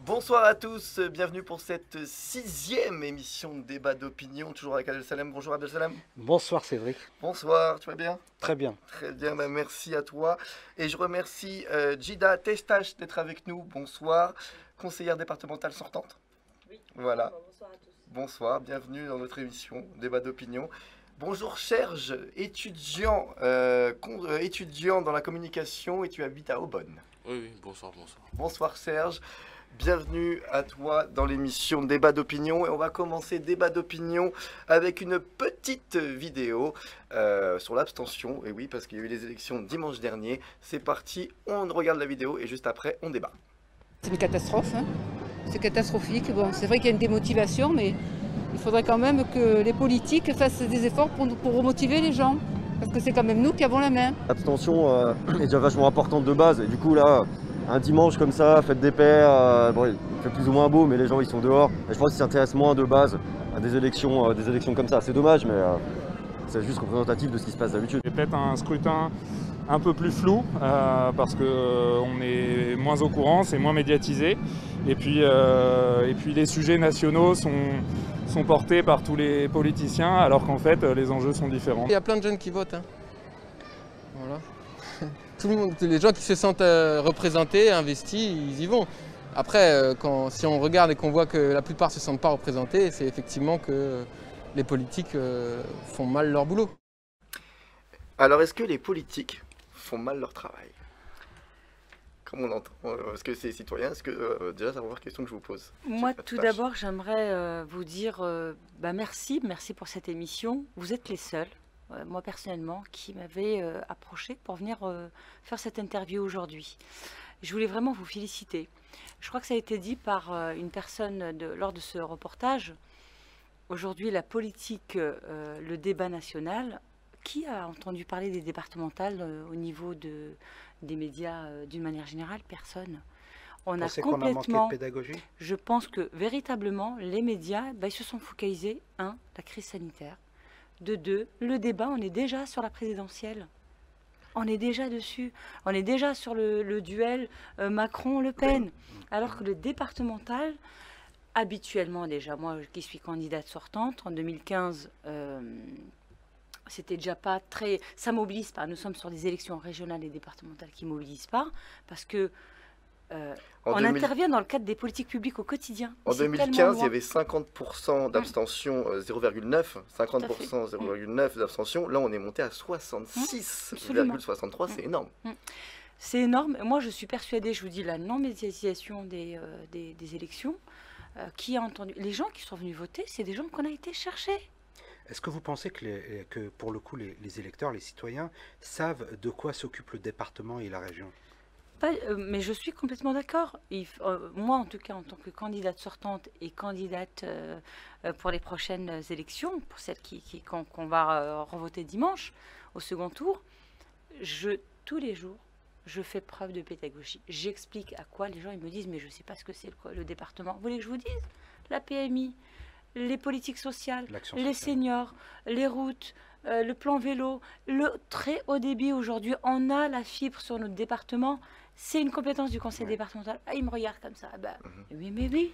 Bonsoir à tous, bienvenue pour cette 6e émission de débat d'opinion, toujours avec Abdel Salem. Bonjour Abdel Salem. Bonsoir Cédric. Bonsoir, tu vas bien? Très bien. Très bien, merci à toi. Et je remercie Jida Testache d'être avec nous. Bonsoir, conseillère départementale sortante. Oui. Voilà. Bonsoir à tous. Bonsoir, bienvenue dans notre émission débat d'opinion. Bonjour Serge, étudiant dans la communication et tu habites à Aubonne. Oui, bonsoir. Bonsoir Serge. Bienvenue à toi dans l'émission Débat d'opinion et on va commencer Débat d'opinion avec une petite vidéo sur l'abstention. Et oui, parce qu'il y a eu les élections dimanche dernier. C'est parti, on regarde la vidéo et juste après on débat. C'est une catastrophe, hein. C'est catastrophique. Bon, c'est vrai qu'il y a une démotivation, mais il faudrait quand même que les politiques fassent des efforts pour remotiver les gens. Parce que c'est quand même nous qui avons la main. L'abstention est déjà vachement importante de base et du coup là, un dimanche comme ça, fête des pères, bon, il fait plus ou moins beau mais les gens ils sont dehors et je pense qu'ils s'intéressent moins de base à des élections comme ça. C'est dommage mais c'est juste représentatif de ce qui se passe d'habitude. C'est peut-être un scrutin un peu plus flou parce qu'on est moins au courant, c'est moins médiatisé et puis les sujets nationaux sont portés par tous les politiciens alors qu'en fait les enjeux sont différents. Il y a plein de jeunes qui votent. Voilà. Tout le monde, les gens qui se sentent représentés, investis, ils y vont. Après, si on regarde et qu'on voit que la plupart ne se sentent pas représentés, c'est effectivement que les politiques font mal leur boulot. Alors est-ce que les politiques font mal leur travail? Comme on entend, est-ce que c'est citoyen? Est-ce que déjà c'est la première question que je vous pose? Moi, tout d'abord, j'aimerais vous dire merci pour cette émission. Vous êtes les seuls, moi personnellement, qui m'avez approché pour venir faire cette interview aujourd'hui. Je voulais vraiment vous féliciter. Je crois que ça a été dit par une personne lors de ce reportage. Aujourd'hui, la politique, le débat national. Qui a entendu parler des départementales au niveau des médias d'une manière générale? Personne. On a complètement. Qu'on a manqué de pédagogie? Je pense que véritablement, les médias, ils se sont focalisés, un, la crise sanitaire, de deux, le débat, on est déjà sur la présidentielle. On est déjà dessus. On est déjà sur le duel Macron-Le Pen. Alors que le départemental, habituellement déjà, moi qui suis candidate sortante, en 2015, c'était déjà pas très... Ça mobilise pas. Nous sommes sur des élections régionales et départementales qui mobilisent pas parce que on intervient dans le cadre des politiques publiques au quotidien. En 2015, il y avait 50% d'abstention, 0,9, 50%, 0,9 d'abstention. Là, on est monté à 66,63, c'est énorme. C'est énorme. Moi, je suis persuadée, je vous dis, la non-médiatisation des élections, qui a entendu... Les gens qui sont venus voter, c'est des gens qu'on a été chercher. Est-ce que vous pensez que pour le coup, les électeurs, les citoyens, savent de quoi s'occupe le département et la région? Mais je suis complètement d'accord. Moi, en tout cas, en tant que candidate sortante et candidate pour les prochaines élections, pour celles qu'on va revoter dimanche, au second tour, tous les jours, je fais preuve de pédagogie. J'explique à quoi les gens ils me disent « mais je ne sais pas ce que c'est le département ». Vous voulez que je vous dise? La PMI, les politiques sociales, les seniors, les routes, le plan vélo, le très haut débit aujourd'hui. On a la fibre sur notre département. C'est une compétence du conseil départemental. Ah, il me regarde comme ça. Oui, mais oui.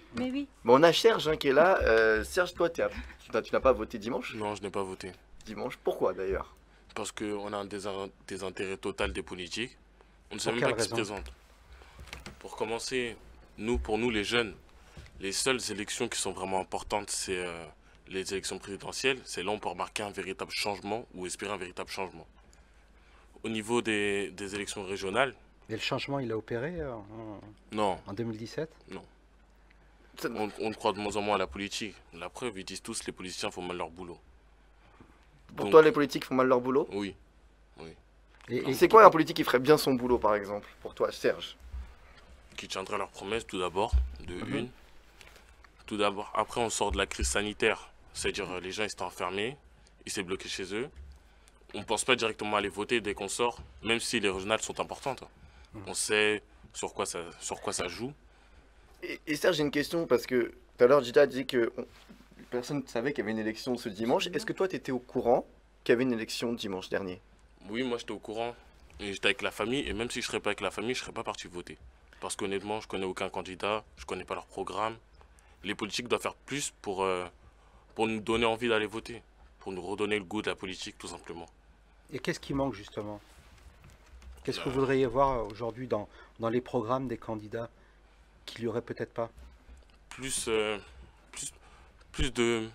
Bon, on a Serge qui est là. Serge, toi, tu n'as pas voté dimanche? Non, je n'ai pas voté. Dimanche, pourquoi d'ailleurs? Parce qu'on a un désintérêt total des politiques. On ne sait même pas qui se présente. Pour commencer, pour nous les jeunes, les seules élections qui sont vraiment importantes, c'est les élections présidentielles. C'est là où on peut remarquer un véritable changement ou espérer un véritable changement. Au niveau des élections régionales... Et le changement, il a opéré non. En 2017? Non. On croit de moins en moins à la politique. La preuve, ils disent tous que les politiciens font mal leur boulot. Pour toi, les politiques font mal leur boulot? Oui. C'est quoi un politique qui ferait bien son boulot, par exemple, pour toi, Serge? Qui tiendrait leurs promesses, tout d'abord, une. Tout d'abord, après, on sort de la crise sanitaire. C'est-à-dire, les gens ils étaient enfermés, ils s'étaient bloqués chez eux. On ne pense pas directement aller voter dès qu'on sort, même si les régionales sont importantes. On sait sur quoi ça joue. Et Serge, j'ai une question, parce que tout à l'heure, Gita a dit que personne ne savait qu'il y avait une élection ce dimanche. Est-ce que toi, tu étais au courant qu'il y avait une élection dimanche dernier? Oui, moi, j'étais au courant. Et j'étais avec la famille, et même si je ne serais pas avec la famille, je ne serais pas parti voter. Parce qu'honnêtement, je connais aucun candidat, je connais pas leur programme. Les politiques doivent faire plus pour nous donner envie d'aller voter, pour nous redonner le goût de la politique, tout simplement. Et qu'est-ce qui manque justement? Qu'est-ce que vous voudriez voir aujourd'hui dans les programmes des candidats qu'il n'y aurait peut-être pas? Plus de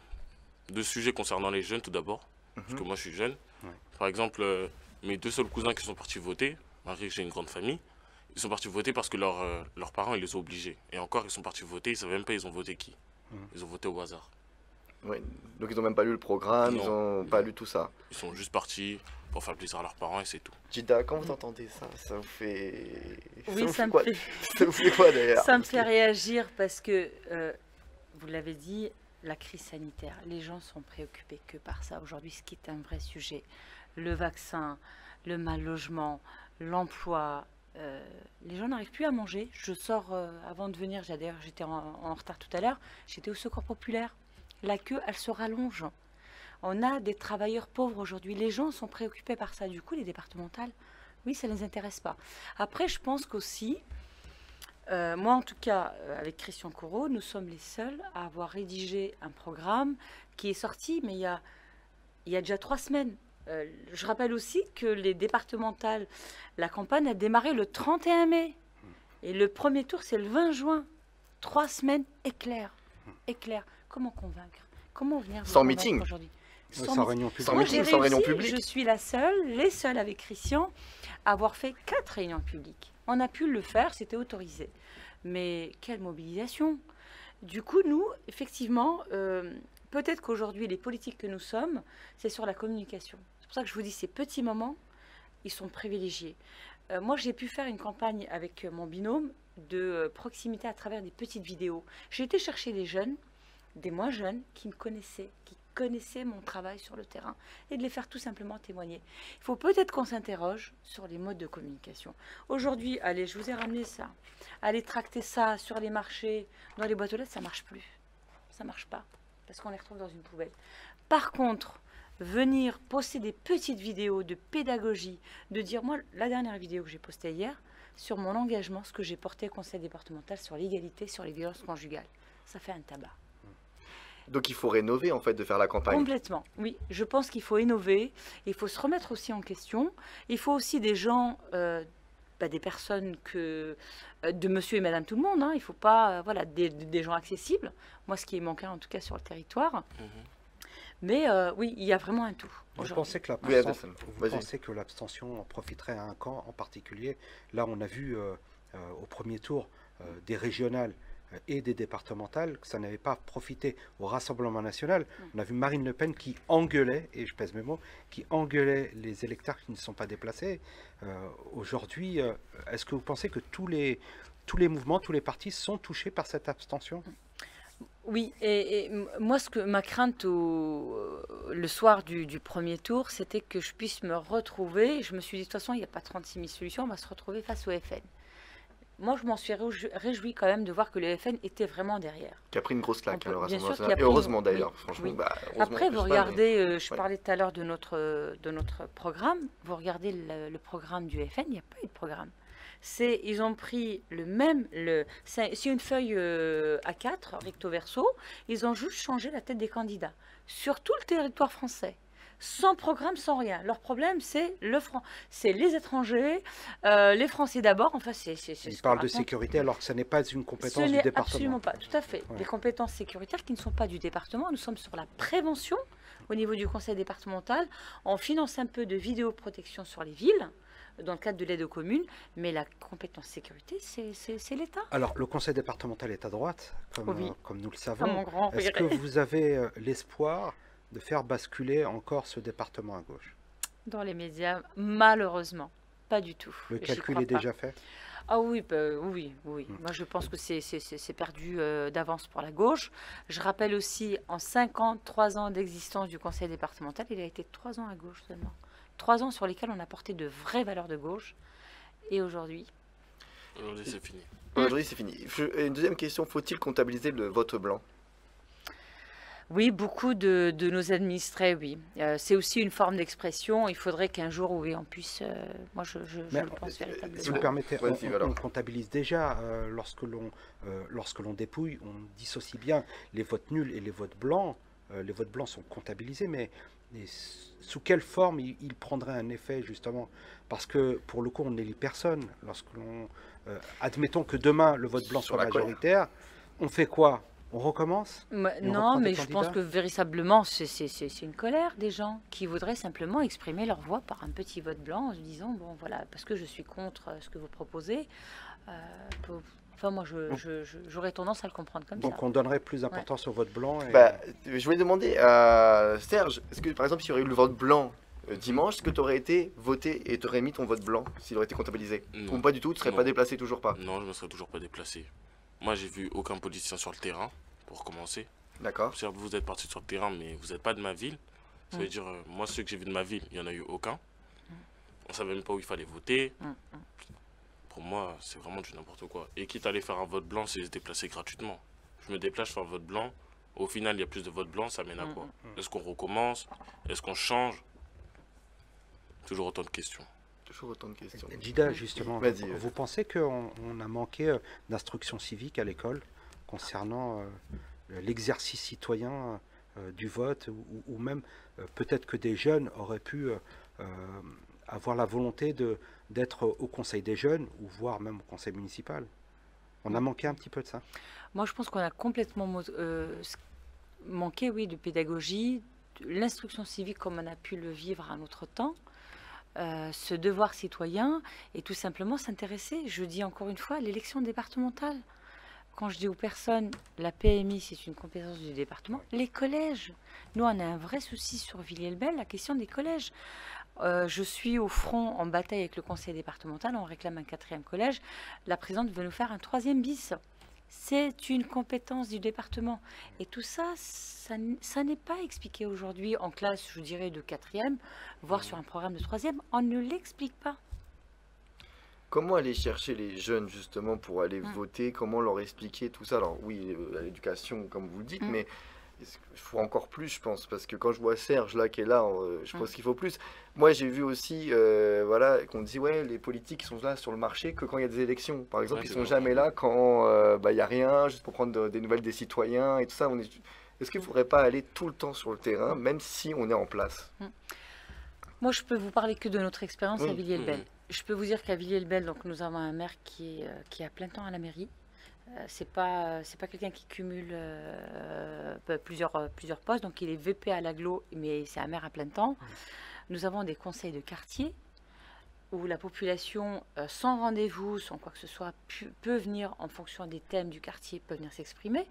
sujets concernant les jeunes tout d'abord, parce que moi je suis jeune. Ouais. Par exemple, mes 2 seuls cousins qui sont partis voter, malgré que j'ai une grande famille, ils sont partis voter parce que leurs parents ils les ont obligés. Et encore, ils sont partis voter, ils ne savaient même pas ils ont voté qui. Ils ont voté au hasard. Ouais. Donc ils n'ont même pas lu le programme, Non. ils n'ont pas lu tout ça. Ils sont juste partis pour faire plaisir à leurs parents et c'est tout. Jida, quand vous entendez ça, ça vous fait... Oui, ça me quoi fait... Ça vous fait quoi d'ailleurs? Ça me fait réagir parce que, vous l'avez dit, la crise sanitaire, les gens sont préoccupés que par ça aujourd'hui, ce qui est un vrai sujet. Le vaccin, le mal logement, l'emploi, les gens n'arrivent plus à manger. Je sors avant de venir, d'ailleurs j'étais en retard tout à l'heure, j'étais au Secours populaire. La queue, elle se rallonge. On a des travailleurs pauvres aujourd'hui. Les gens sont préoccupés par ça. Du coup, les départementales, oui, ça ne les intéresse pas. Après, je pense qu'aussi, moi en tout cas, avec Christian Corot, nous sommes les seuls à avoir rédigé un programme qui est sorti, mais il y a déjà 3 semaines. Je rappelle aussi que les départementales, la campagne a démarré le 31 mai. Et le premier tour, c'est le 20 juin. 3 semaines éclair. Éclair. Comment convaincre? Comment venir vous Sans convaincre meeting. aujourd'hui? Sans réunion publique. Sans Moi, meeting, j'ai sans réunion réussi, publique. Je suis la seule, les seuls avec Christian, à avoir fait 4 réunions publiques. On a pu le faire, c'était autorisé. Mais quelle mobilisation! Du coup, nous, effectivement, peut-être qu'aujourd'hui, les politiques que nous sommes, c'est sur la communication. C'est pour ça que je vous dis, ces petits moments, ils sont privilégiés. Moi, j'ai pu faire une campagne avec mon binôme de proximité à travers des petites vidéos. J'ai été chercher des jeunes, des moins jeunes, qui me connaissaient, qui connaissaient mon travail sur le terrain, et de les faire tout simplement témoigner. Il faut peut-être qu'on s'interroge sur les modes de communication. Aujourd'hui, allez, je vous ai ramené ça. Allez tracter ça sur les marchés, dans les boîtes aux lettres, ça ne marche plus. Ça ne marche pas, parce qu'on les retrouve dans une poubelle. Par contre, venir poster des petites vidéos de pédagogie, de dire, moi, la dernière vidéo que j'ai postée hier, sur mon engagement, ce que j'ai porté au conseil départemental sur l'égalité, sur les violences conjugales. Ça fait un tabac. Donc il faut rénover en fait de faire la campagne. Complètement, oui. Je pense qu'il faut innover, il faut se remettre aussi en question. Il faut aussi des gens, des personnes de monsieur et madame tout le monde. Hein. Il ne faut pas, voilà, des gens accessibles. Moi, ce qui est manquant en tout cas sur le territoire. Mais oui, il y a vraiment un tout. Vous pensez que l'abstention profiterait à un camp en particulier? Là, on a vu au premier tour des régionales et des départementales que ça n'avait pas profité au Rassemblement national. On a vu Marine Le Pen qui engueulait, et je pèse mes mots, qui engueulait les électeurs qui ne sont pas déplacés. Aujourd'hui, est-ce que vous pensez que tous les mouvements, tous les partis sont touchés par cette abstention? Oui, et moi, ma crainte le soir du premier tour, c'était que je puisse me retrouver. Je me suis dit, de toute façon, il n'y a pas 36 000 solutions, on va se retrouver face au FN. Moi, je m'en suis réjoui quand même de voir que le FN était vraiment derrière. Qui a pris une grosse claque, alors, bien sûr, et heureusement d'ailleurs, oui, franchement. oui. Heureusement, après, vous regardez, je ouais. parlais tout à l'heure de notre programme, vous regardez le programme du FN, il n'y a pas eu de programme. Ils ont pris c'est une feuille A4, recto verso, ils ont juste changé la tête des candidats sur tout le territoire français. Sans programme, sans rien. Leur problème, c'est les étrangers, les Français d'abord. Enfin, Ils parlent de sécurité alors que ce n'est pas une compétence du département. Absolument pas, tout à fait. Ouais. Des compétences sécuritaires qui ne sont pas du département. Nous sommes sur la prévention au niveau du conseil départemental. On finance un peu de vidéoprotection sur les villes dans le cadre de l'aide aux communes, mais la compétence sécurité, c'est l'État. Alors, le conseil départemental est à droite, comme nous le savons. Est-ce que vous avez l'espoir de faire basculer encore ce département à gauche? Dans les médias, malheureusement, pas du tout. Le calcul est déjà fait? Ah oui, oui. Moi, je pense que c'est perdu d'avance pour la gauche. Je rappelle aussi, en 53 ans d'existence du conseil départemental, il a été 3 ans à gauche seulement. 3 ans sur lesquels on a porté de vraies valeurs de gauche. Et aujourd'hui... Aujourd'hui, c'est fini. Aujourd'hui, c'est fini. Une deuxième question, faut-il comptabiliser le vote blanc? Oui, beaucoup de nos administrés, oui. C'est aussi une forme d'expression. Il faudrait qu'un jour, oui, on puisse... moi, je le pense véritablement. Si vous permettez, on comptabilise déjà, lorsque l'on dépouille, on dissocie bien les votes nuls et les votes blancs. Les votes blancs sont comptabilisés, mais sous quelle forme ils prendraient un effet, justement? Parce que, pour le coup, on n'élit personne. Lorsque l'on... admettons que demain, le vote blanc soit majoritaire, on fait quoi? On recommence? Non, mais je pense que véritablement, c'est une colère des gens qui voudraient simplement exprimer leur voix par un petit vote blanc en se disant, bon, voilà, parce que je suis contre ce que vous proposez. Enfin, moi, j'aurais tendance à le comprendre comme ça. Donc, on donnerait plus d'importance au vote blanc. Je voulais demander à Serge, est-ce que, par exemple, s'il y aurait eu le vote blanc dimanche, est-ce que tu aurais été voté et tu aurais mis ton vote blanc s'il aurait été comptabilisé? Ou pas du tout, tu ne serais pas déplacé, toujours pas? Non, je ne me serais toujours pas déplacé. Moi, j'ai vu aucun politicien sur le terrain, pour commencer. D'accord. Certes, vous êtes parti sur le terrain, mais vous n'êtes pas de ma ville. Ça veut dire, moi, ceux que j'ai vus de ma ville, il n'y en a eu aucun. On ne savait même pas où il fallait voter. Pour moi, c'est vraiment du n'importe quoi. Et quitte à aller faire un vote blanc, c'est se déplacer gratuitement. Je me déplace, je fais un vote blanc. Au final, il y a plus de votes blancs, ça mène à quoi? Est-ce qu'on recommence? Est-ce qu'on change? Toujours autant de questions. Toujours autant de questions. Djida, justement, vous pensez qu'on a manqué d'instruction civique à l'école concernant l'exercice citoyen du vote, ou même peut-être que des jeunes auraient pu avoir la volonté d'être au conseil des jeunes, ou voire même au conseil municipal? On a manqué un petit peu de ça? Moi, je pense qu'on a complètement manqué, oui, de pédagogie, l'instruction civique comme on a pu le vivre à un autre temps. Ce devoir citoyen et tout simplement s'intéresser, je dis encore une fois, à l'élection départementale. Quand je dis aux personnes, la PMI c'est une compétence du département, les collèges. Nous on a un vrai souci sur Villiers-le-Bel, la question des collèges. Je suis au front en bataille avec le conseil départemental, on réclame un 4e collège, la présidente veut nous faire un 3e bis. C'est une compétence du département. Et tout ça, ça n'est pas expliqué aujourd'hui en classe, je dirais, de 4e, voire sur un programme de 3e. On ne l'explique pas. Comment aller chercher les jeunes, justement, pour aller voter? Comment leur expliquer tout ça? Alors oui, l'éducation, comme vous le dites, mais il faut encore plus, je pense, parce que quand je vois Serge là qui est là, je pense qu'il faut plus. Moi j'ai vu aussi voilà, qu'on dit ouais, les politiques sont là sur le marché que quand il y a des élections. Par exemple, ils sont jamais là quand il n'y a rien, juste pour prendre des nouvelles des citoyens et tout ça. Est-ce qu'il ne faudrait pas aller tout le temps sur le terrain, même si on est en place? Moi je peux vous parler que de notre expérience à Villiers-le-Bel. Je peux vous dire qu'à Villiers-le-Bel, donc nous avons un maire qui est à plein temps à la mairie. C'est pas quelqu'un qui cumule plusieurs postes, donc il est VP à l'agglo, mais c'est un maire à plein temps. Nous avons des conseils de quartier où la population, sans rendez-vous, sans quoi que ce soit, peut venir en fonction des thèmes du quartier, peut venir s'exprimer,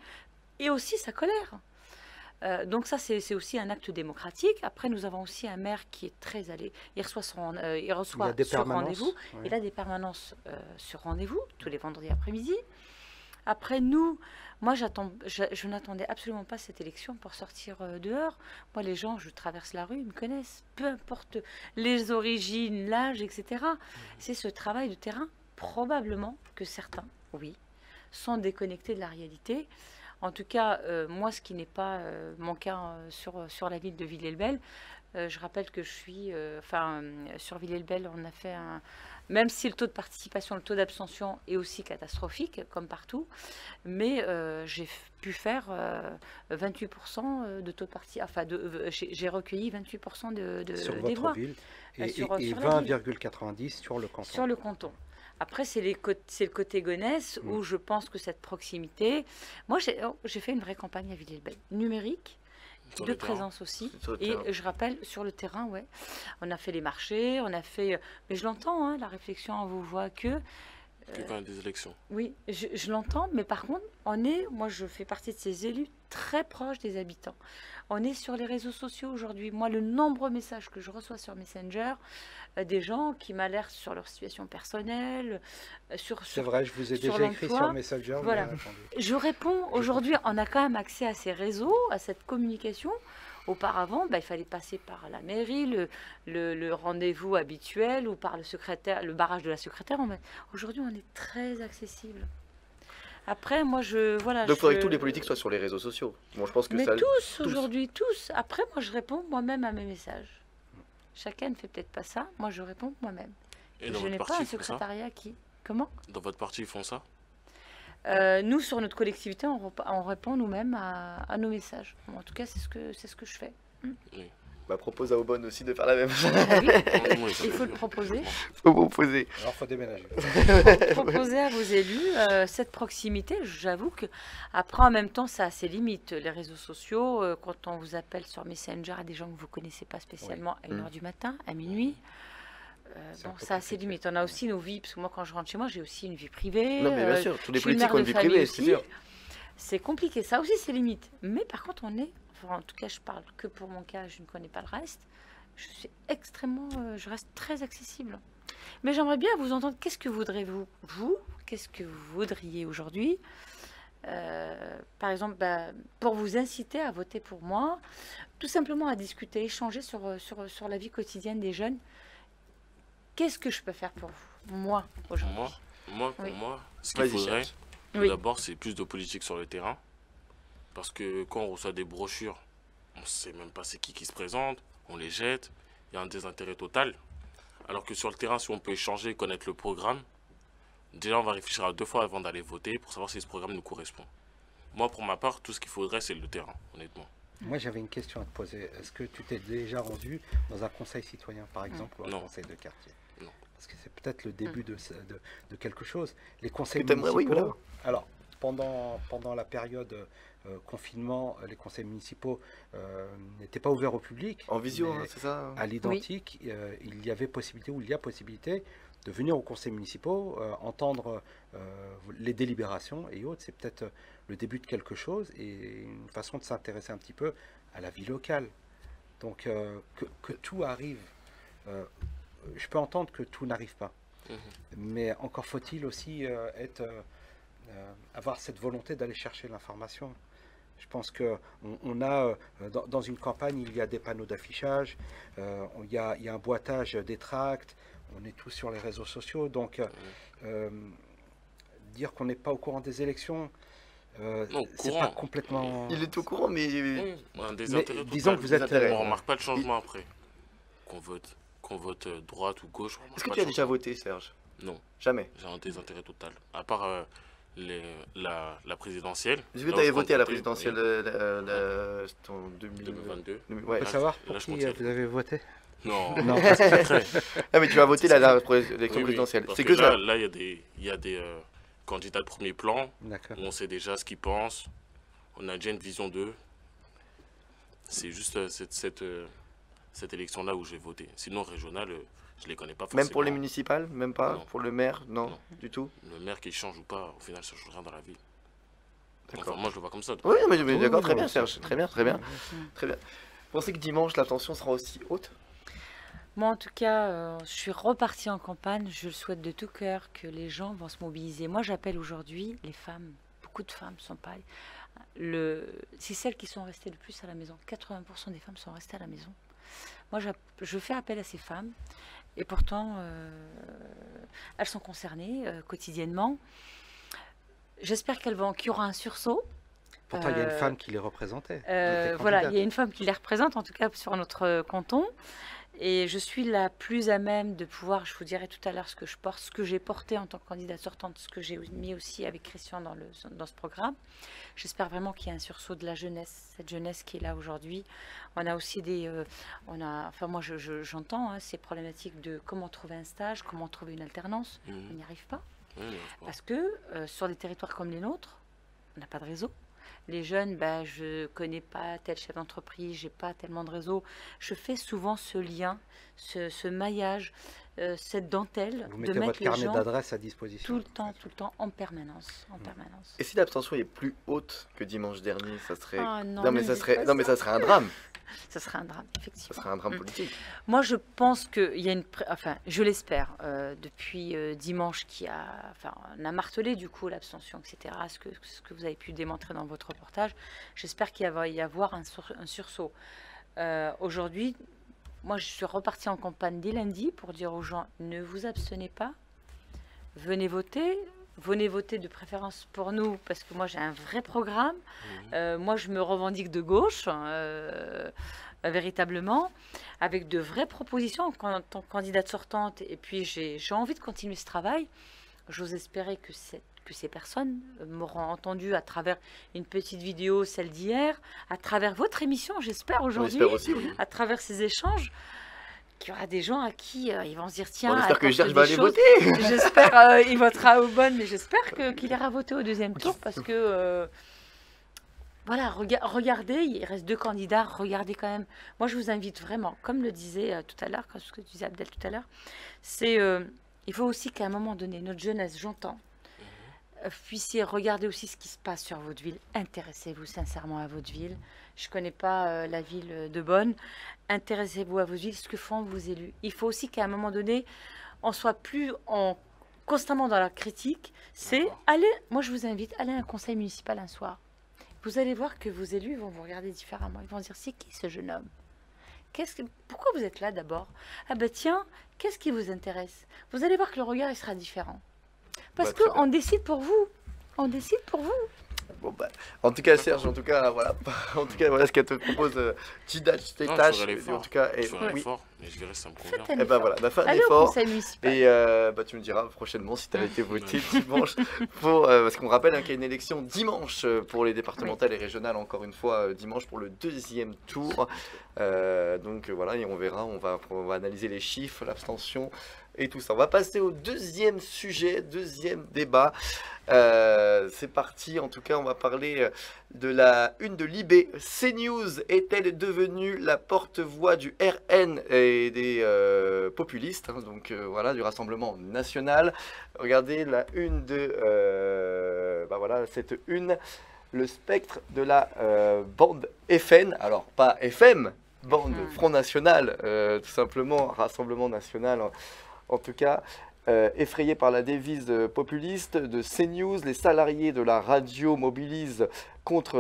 et aussi sa colère. Donc ça, c'est aussi un acte démocratique. Après, nous avons aussi un maire qui est très allé. Il reçoit sur rendez-vous. Il a des permanences sur rendez-vous, tous les vendredis après-midi. Après, moi, je n'attendais absolument pas cette élection pour sortir dehors. Moi, les gens, je traverse la rue, ils me connaissent. Peu importe les origines, l'âge, etc. C'est ce travail de terrain, probablement que certains, oui, sont déconnectés de la réalité. En tout cas, moi, ce qui n'est pas mon cas sur la ville de Villiers-le-Bel, je rappelle que je suis... sur Villiers-le-Bel, on a fait un... Même si le taux de participation, le taux d'abstention est aussi catastrophique, comme partout, mais j'ai pu faire 28% de taux de participation. Enfin, j'ai recueilli 28% des voix. Ville et 20,90 sur le canton. Sur le canton. Après, c'est le côté gonesse où je pense que cette proximité... Moi, j'ai fait une vraie campagne à Villiers-le-Bel, numérique, de présence aussi. Et je rappelle, sur le terrain, ouais, on a fait les marchés, on a fait... Mais je l'entends, hein, la réflexion, on vous voit que... quand des élections. Oui, je l'entends, mais par contre, moi je fais partie de ces élus très proches des habitants. On est sur les réseaux sociaux aujourd'hui. Moi, le nombreux messages que je reçois sur Messenger, des gens qui m'alertent sur leur situation personnelle, c'est vrai, je vous ai déjà écrit sur Messenger. Voilà. Je réponds. Aujourd'hui, on a quand même accès à ces réseaux, à cette communication. Auparavant, il fallait passer par la mairie, le rendez-vous habituel, ou par le barrage de la secrétaire. Aujourd'hui, on est très accessible. Après, moi, voilà. Donc, il faudrait que tous les politiques soient sur les réseaux sociaux. Bon, je pense que mais ça... tous, aujourd'hui, tous. Après, moi, je réponds moi-même à mes messages. Chacun ne fait peut-être pas ça. Moi, je réponds moi-même. Et dans Je votre n'ai parti, pas un ils font ça secrétariat qui... Comment? Dans votre parti, ils font ça? Nous, sur notre collectivité, on répond nous-mêmes à nos messages. En tout cas, c'est ce que je fais. Oui. Bah, propose à Aubonne aussi de faire la même chose. Ah oui, Oui, il faut le proposer. Faut proposer. Alors, il faut déménager. Proposer à vos élus cette proximité. J'avoue que après, en même temps, ça a ses limites. Les réseaux sociaux, quand on vous appelle sur Messenger à des gens que vous connaissez pas spécialement à 1h du matin, à minuit, bon, ça a ses limites. On a aussi nos vies, parce que moi, quand je rentre chez moi, j'ai aussi une vie privée. Non, mais bien sûr, tous les je suis politiques mère ont de une vie famille privée, c'est aussi. sûr. C'est compliqué, ça aussi, c'est limite. Mais par contre, en tout cas, je parle que pour mon cas, je ne connais pas le reste. Je suis extrêmement, je reste très accessible. Mais j'aimerais bien vous entendre. Qu'est-ce que voudrez-vous, qu'est-ce que vous voudriez aujourd'hui, par exemple, pour vous inciter à voter pour moi, tout simplement à discuter, échanger sur la vie quotidienne des jeunes. Qu'est-ce que je peux faire pour vous, moi, aujourd'hui? Pour moi, ce qu'il faudrait, Oui. d'abord, c'est plus de politique sur le terrain. Parce que quand on reçoit des brochures, on ne sait même pas c'est qui se présente, on les jette, il y a un désintérêt total. Alors que sur le terrain, si on peut échanger, connaître le programme, déjà on va réfléchir à 2 fois avant d'aller voter pour savoir si ce programme nous correspond. Moi, pour ma part, tout ce qu'il faudrait, c'est le terrain, honnêtement. Moi, j'avais une question à te poser. Est-ce que tu t'es déjà rendu dans un conseil citoyen, par exemple, ou un conseil de quartier? Non. Parce que c'est peut-être le début de quelque chose. Les conseils municipaux, municipaux, oui, voilà. alors, pendant la période confinement, les conseils municipaux n'étaient pas ouverts au public. En visio, hein, c'est ça? À l'identique, il y avait possibilité, ou il y a possibilité, de venir aux conseils municipaux, entendre les délibérations et autres. C'est peut-être le début de quelque chose et une façon de s'intéresser un petit peu à la vie locale. Donc, que tout arrive. Je peux entendre que tout n'arrive pas. Mais encore faut-il aussi avoir cette volonté d'aller chercher l'information. Je pense qu'on a, dans une campagne, il y a des panneaux d'affichage, il y a un boitage des tracts, on est tous sur les réseaux sociaux, donc dire qu'on n'est pas au courant des élections, c'est pas complètement... Il est au courant, mais... disons que vous êtes... On ne remarque pas le changement après. Qu'on vote droite ou gauche. Est-ce que tu as déjà voté, Serge? Non. Jamais? J'ai un désintérêt total. À part la présidentielle. Est-ce que tu avais voté à la présidentielle en 2022? Ouais. On peut savoir pour qui vous avez voté? Non. Non. Ah, mais tu vas voter pour l'élection présidentielle. C'est que ça. Là, il y a des candidats de premier plan. Où on sait déjà ce qu'ils pensent. On a déjà une vision d'eux. C'est juste cette élection-là où j'ai voté. Sinon, régional, je les connais pas forcément. Même pour les municipales? Même pas? Non. Pour le maire? Non, du tout? Le maire qui change ou pas, au final, ça ne change rien dans la ville. D'accord. Enfin, moi, je le vois comme ça. Oui, mais d'accord, très bien, Serge. Très bien. Très bien. Vous pensez que dimanche, l'abstention sera aussi haute? Moi, en tout cas, je suis repartie en campagne. Je le souhaite de tout cœur que les gens vont se mobiliser. Moi, j'appelle aujourd'hui les femmes. Beaucoup de femmes sont pareilles. C'est celles qui sont restées le plus à la maison. 80% des femmes sont restées à la maison. Moi, je fais appel à ces femmes. Et pourtant, elles sont concernées quotidiennement. J'espère qu'il y aura un sursaut. Pourtant, il y a une femme qui les représentait. Voilà, il y a une femme qui les représente, en tout cas sur notre canton. Et je suis la plus à même de pouvoir, je vous dirai tout à l'heure ce que je porte, ce que j'ai porté en tant que candidate sortante, ce que j'ai mis aussi avec Christian dans ce programme. J'espère vraiment qu'il y a un sursaut de la jeunesse, cette jeunesse qui est là aujourd'hui. On a aussi enfin moi j'entends ces problématiques de comment trouver un stage, comment trouver une alternance. On n'y arrive pas. Parce que sur des territoires comme les nôtres, on n'a pas de réseau. Les jeunes, je connais pas tel chef d'entreprise, j'ai pas tellement de réseau. Je fais souvent ce lien, ce maillage, cette dentelle. Vous mettez votre carnet d'adresse à disposition. Tout le temps, en permanence. Et si l'abstention est plus haute que dimanche dernier, ça serait... non, mais ça serait un drame. Ça serait un drame, effectivement. Ça serait un drame politique. Moi, je pense qu'il y a je l'espère, depuis dimanche, on a martelé du coup l'abstention, etc. Ce que vous avez pu démontrer dans votre reportage. J'espère qu'il va y avoir un sursaut. Aujourd'hui, moi, je suis repartie en campagne dès lundi pour dire aux gens, ne vous abstenez pas, venez voter. venez voter de préférence pour nous, parce que moi j'ai un vrai programme. Moi je me revendique de gauche, véritablement, avec de vraies propositions en tant que candidate sortante. Et puis j'ai envie de continuer ce travail. J'ose espérer que ces personnes m'auront entendu à travers une petite vidéo, celle d'hier, à travers votre émission, j'espère aujourd'hui, à travers ces échanges, qu'il y aura des gens à qui ils vont se dire tiens, j'espère que Serge va aller voter. J'espère il votera aux bonnes, mais j'espère qu'il ira voter au deuxième tour parce que voilà, regardez, il reste 2 candidats, regardez quand même. Moi, je vous invite vraiment, comme le disait tout à l'heure, ce que disait Abdel tout à l'heure, c'est il faut aussi qu'à un moment donné, notre jeunesse, j'entends, puissiez regarder aussi ce qui se passe sur votre ville. Intéressez-vous sincèrement à votre ville. Je ne connais pas la ville de Bonn. Intéressez-vous à votre ville, ce que font vos élus. Il faut aussi qu'à un moment donné, on soit plus constamment dans la critique. C'est aller, moi je vous invite, aller à un conseil municipal un soir. Vous allez voir que vos élus vont vous regarder différemment. Ils vont dire, c'est qui ce jeune homme? Pourquoi vous êtes là d'abord? Ah ben tiens, qu'est-ce qui vous intéresse? Vous allez voir que le regard il sera différent. Parce qu'on décide pour vous. On décide pour vous. Bon, en tout cas, Serge, voilà ce qu'elle te propose. Tu tes tâches. En tout cas, je ferai l'effort, mais je verrai si ça me convient. Et ben voilà, fais un effort. Et tu me diras prochainement si tu as été voté dimanche. Parce qu'on rappelle qu'il y a une élection dimanche pour les départementales et régionales, encore une fois, dimanche pour le 2e tour. Donc voilà, et on verra, on va analyser les chiffres, l'abstention et tout ça. On va passer au 2e sujet, 2e débat. C'est parti, en tout cas on va parler de la une de Libé. CNews est-elle devenue la porte-voix du RN et des populistes, donc voilà, du Rassemblement National. Regardez la une de cette une, le spectre de la bande FN, alors pas FM, bande Front National, tout simplement, Rassemblement National en tout cas. Effrayés par la devise populiste de CNews, les salariés de la radio mobilisent contre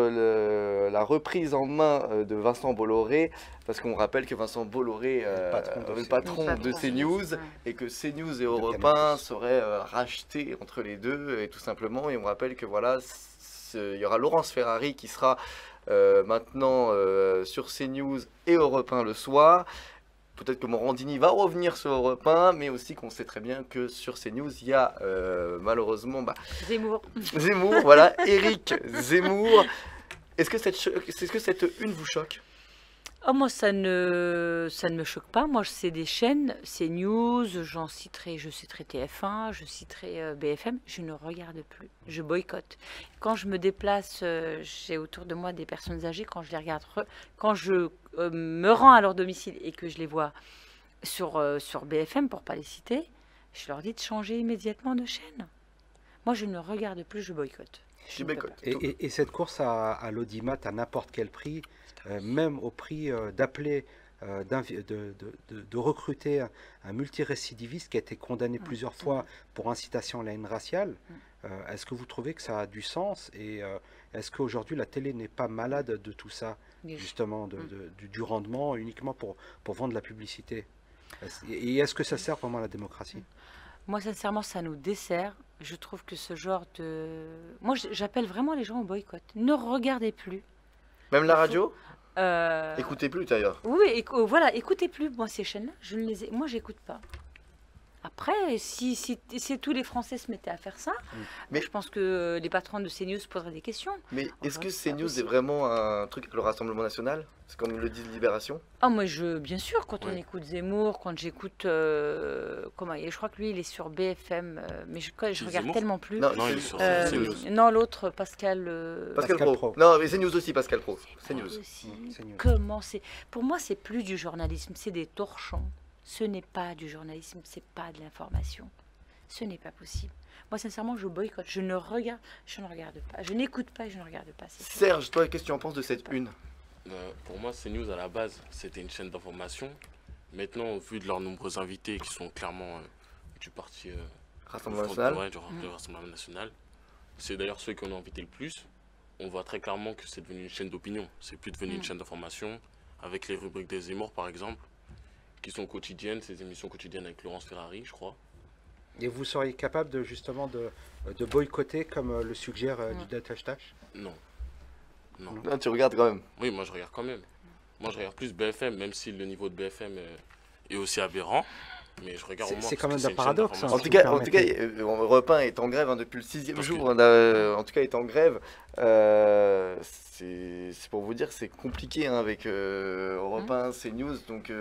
la reprise en main de Vincent Bolloré, parce qu'on rappelle que Vincent Bolloré est le patron de CNews, et que CNews et Europe 1 seraient rachetés entre les deux, et tout simplement, et on rappelle que voilà, il y aura Laurence Ferrari qui sera maintenant sur CNews et Europe 1 le soir. Peut-être que Morandini va revenir sur Europe 1, mais aussi qu'on sait très bien que sur CNews, il y a malheureusement Zemmour, voilà, Éric Zemmour. Est-ce que cette une vous choque? Oh, moi, ça ne me choque pas. Moi, c'est des chaînes, CNews, je citerai TF1, je citerai BFM. Je ne regarde plus. Je boycotte. Quand je me déplace, j'ai autour de moi des personnes âgées. Quand je les regarde, quand je me rends à leur domicile et que je les vois sur BFM, pour ne pas les citer, je leur dis de changer immédiatement de chaîne. Moi, je ne regarde plus, je boycotte. Et cette course à l'audimat à n'importe quel prix, même au prix d'appeler, de recruter un multirécidiviste qui a été condamné plusieurs fois pour incitation à la haine raciale, est-ce que vous trouvez que ça a du sens? Et est-ce qu'aujourd'hui la télé n'est pas malade de tout ça, justement, du rendement uniquement pour vendre la publicité? Et est-ce que ça sert vraiment à la démocratie? Moi, sincèrement, ça nous dessert. Je trouve que ce genre de... Moi, j'appelle vraiment les gens au boycott. Ne regardez plus. Même la radio? Écoutez plus, d'ailleurs. Oui, voilà, écoutez plus. Moi, ces chaînes-là, moi, j'écoute pas. Après, si tous les Français se mettaient à faire ça, mais je pense que les patrons de CNews se poseraient des questions. Mais est-ce que CNews est vraiment un truc avec le Rassemblement National? C'est comme le dit Libération? Ah, moi, bien sûr, quand on écoute Zemmour, quand j'écoute... je crois que lui, il est sur BFM, mais je regarde Zemmour tellement plus. Non, il est sur CNews. Non, l'autre, Pascal Pro. Non, mais CNews aussi, Pascal Pro. CNews. Comment c'est... Pour moi, c'est plus du journalisme, c'est des torchons. Ce n'est pas du journalisme, c'est pas de l'information. Ce n'est pas possible. Moi, sincèrement, je boycotte. Je ne regarde pas. Je n'écoute pas et je ne regarde pas. Serge, toi, qu'est-ce que tu en penses de cette une? Pour moi, CNews, à la base, c'était une chaîne d'information. Maintenant, vu de leurs nombreux invités qui sont clairement du parti Rassemblement National, du Rassemblement National, c'est d'ailleurs ceux qui en ont invité le plus. On voit très clairement que c'est devenu une chaîne d'opinion. C'est plus devenu une chaîne d'information, avec les rubriques des Zemmour, par exemple, qui sont quotidiennes, ces émissions quotidiennes avec Laurence Ferrari, je crois. Et vous seriez capable de justement de boycotter comme le suggère du Datesh? Non. Non. Non, tu regardes quand même. Oui, moi je regarde quand même. Moi je regarde plus BFM, même si le niveau de BFM est aussi aberrant. Mais je regarde au moins. C'est quand même un paradoxe. En tout cas, Europe 1 est en grève depuis le 6e jour. En tout cas, est en grève. C'est pour vous dire que c'est compliqué avec Europe 1, CNews. Donc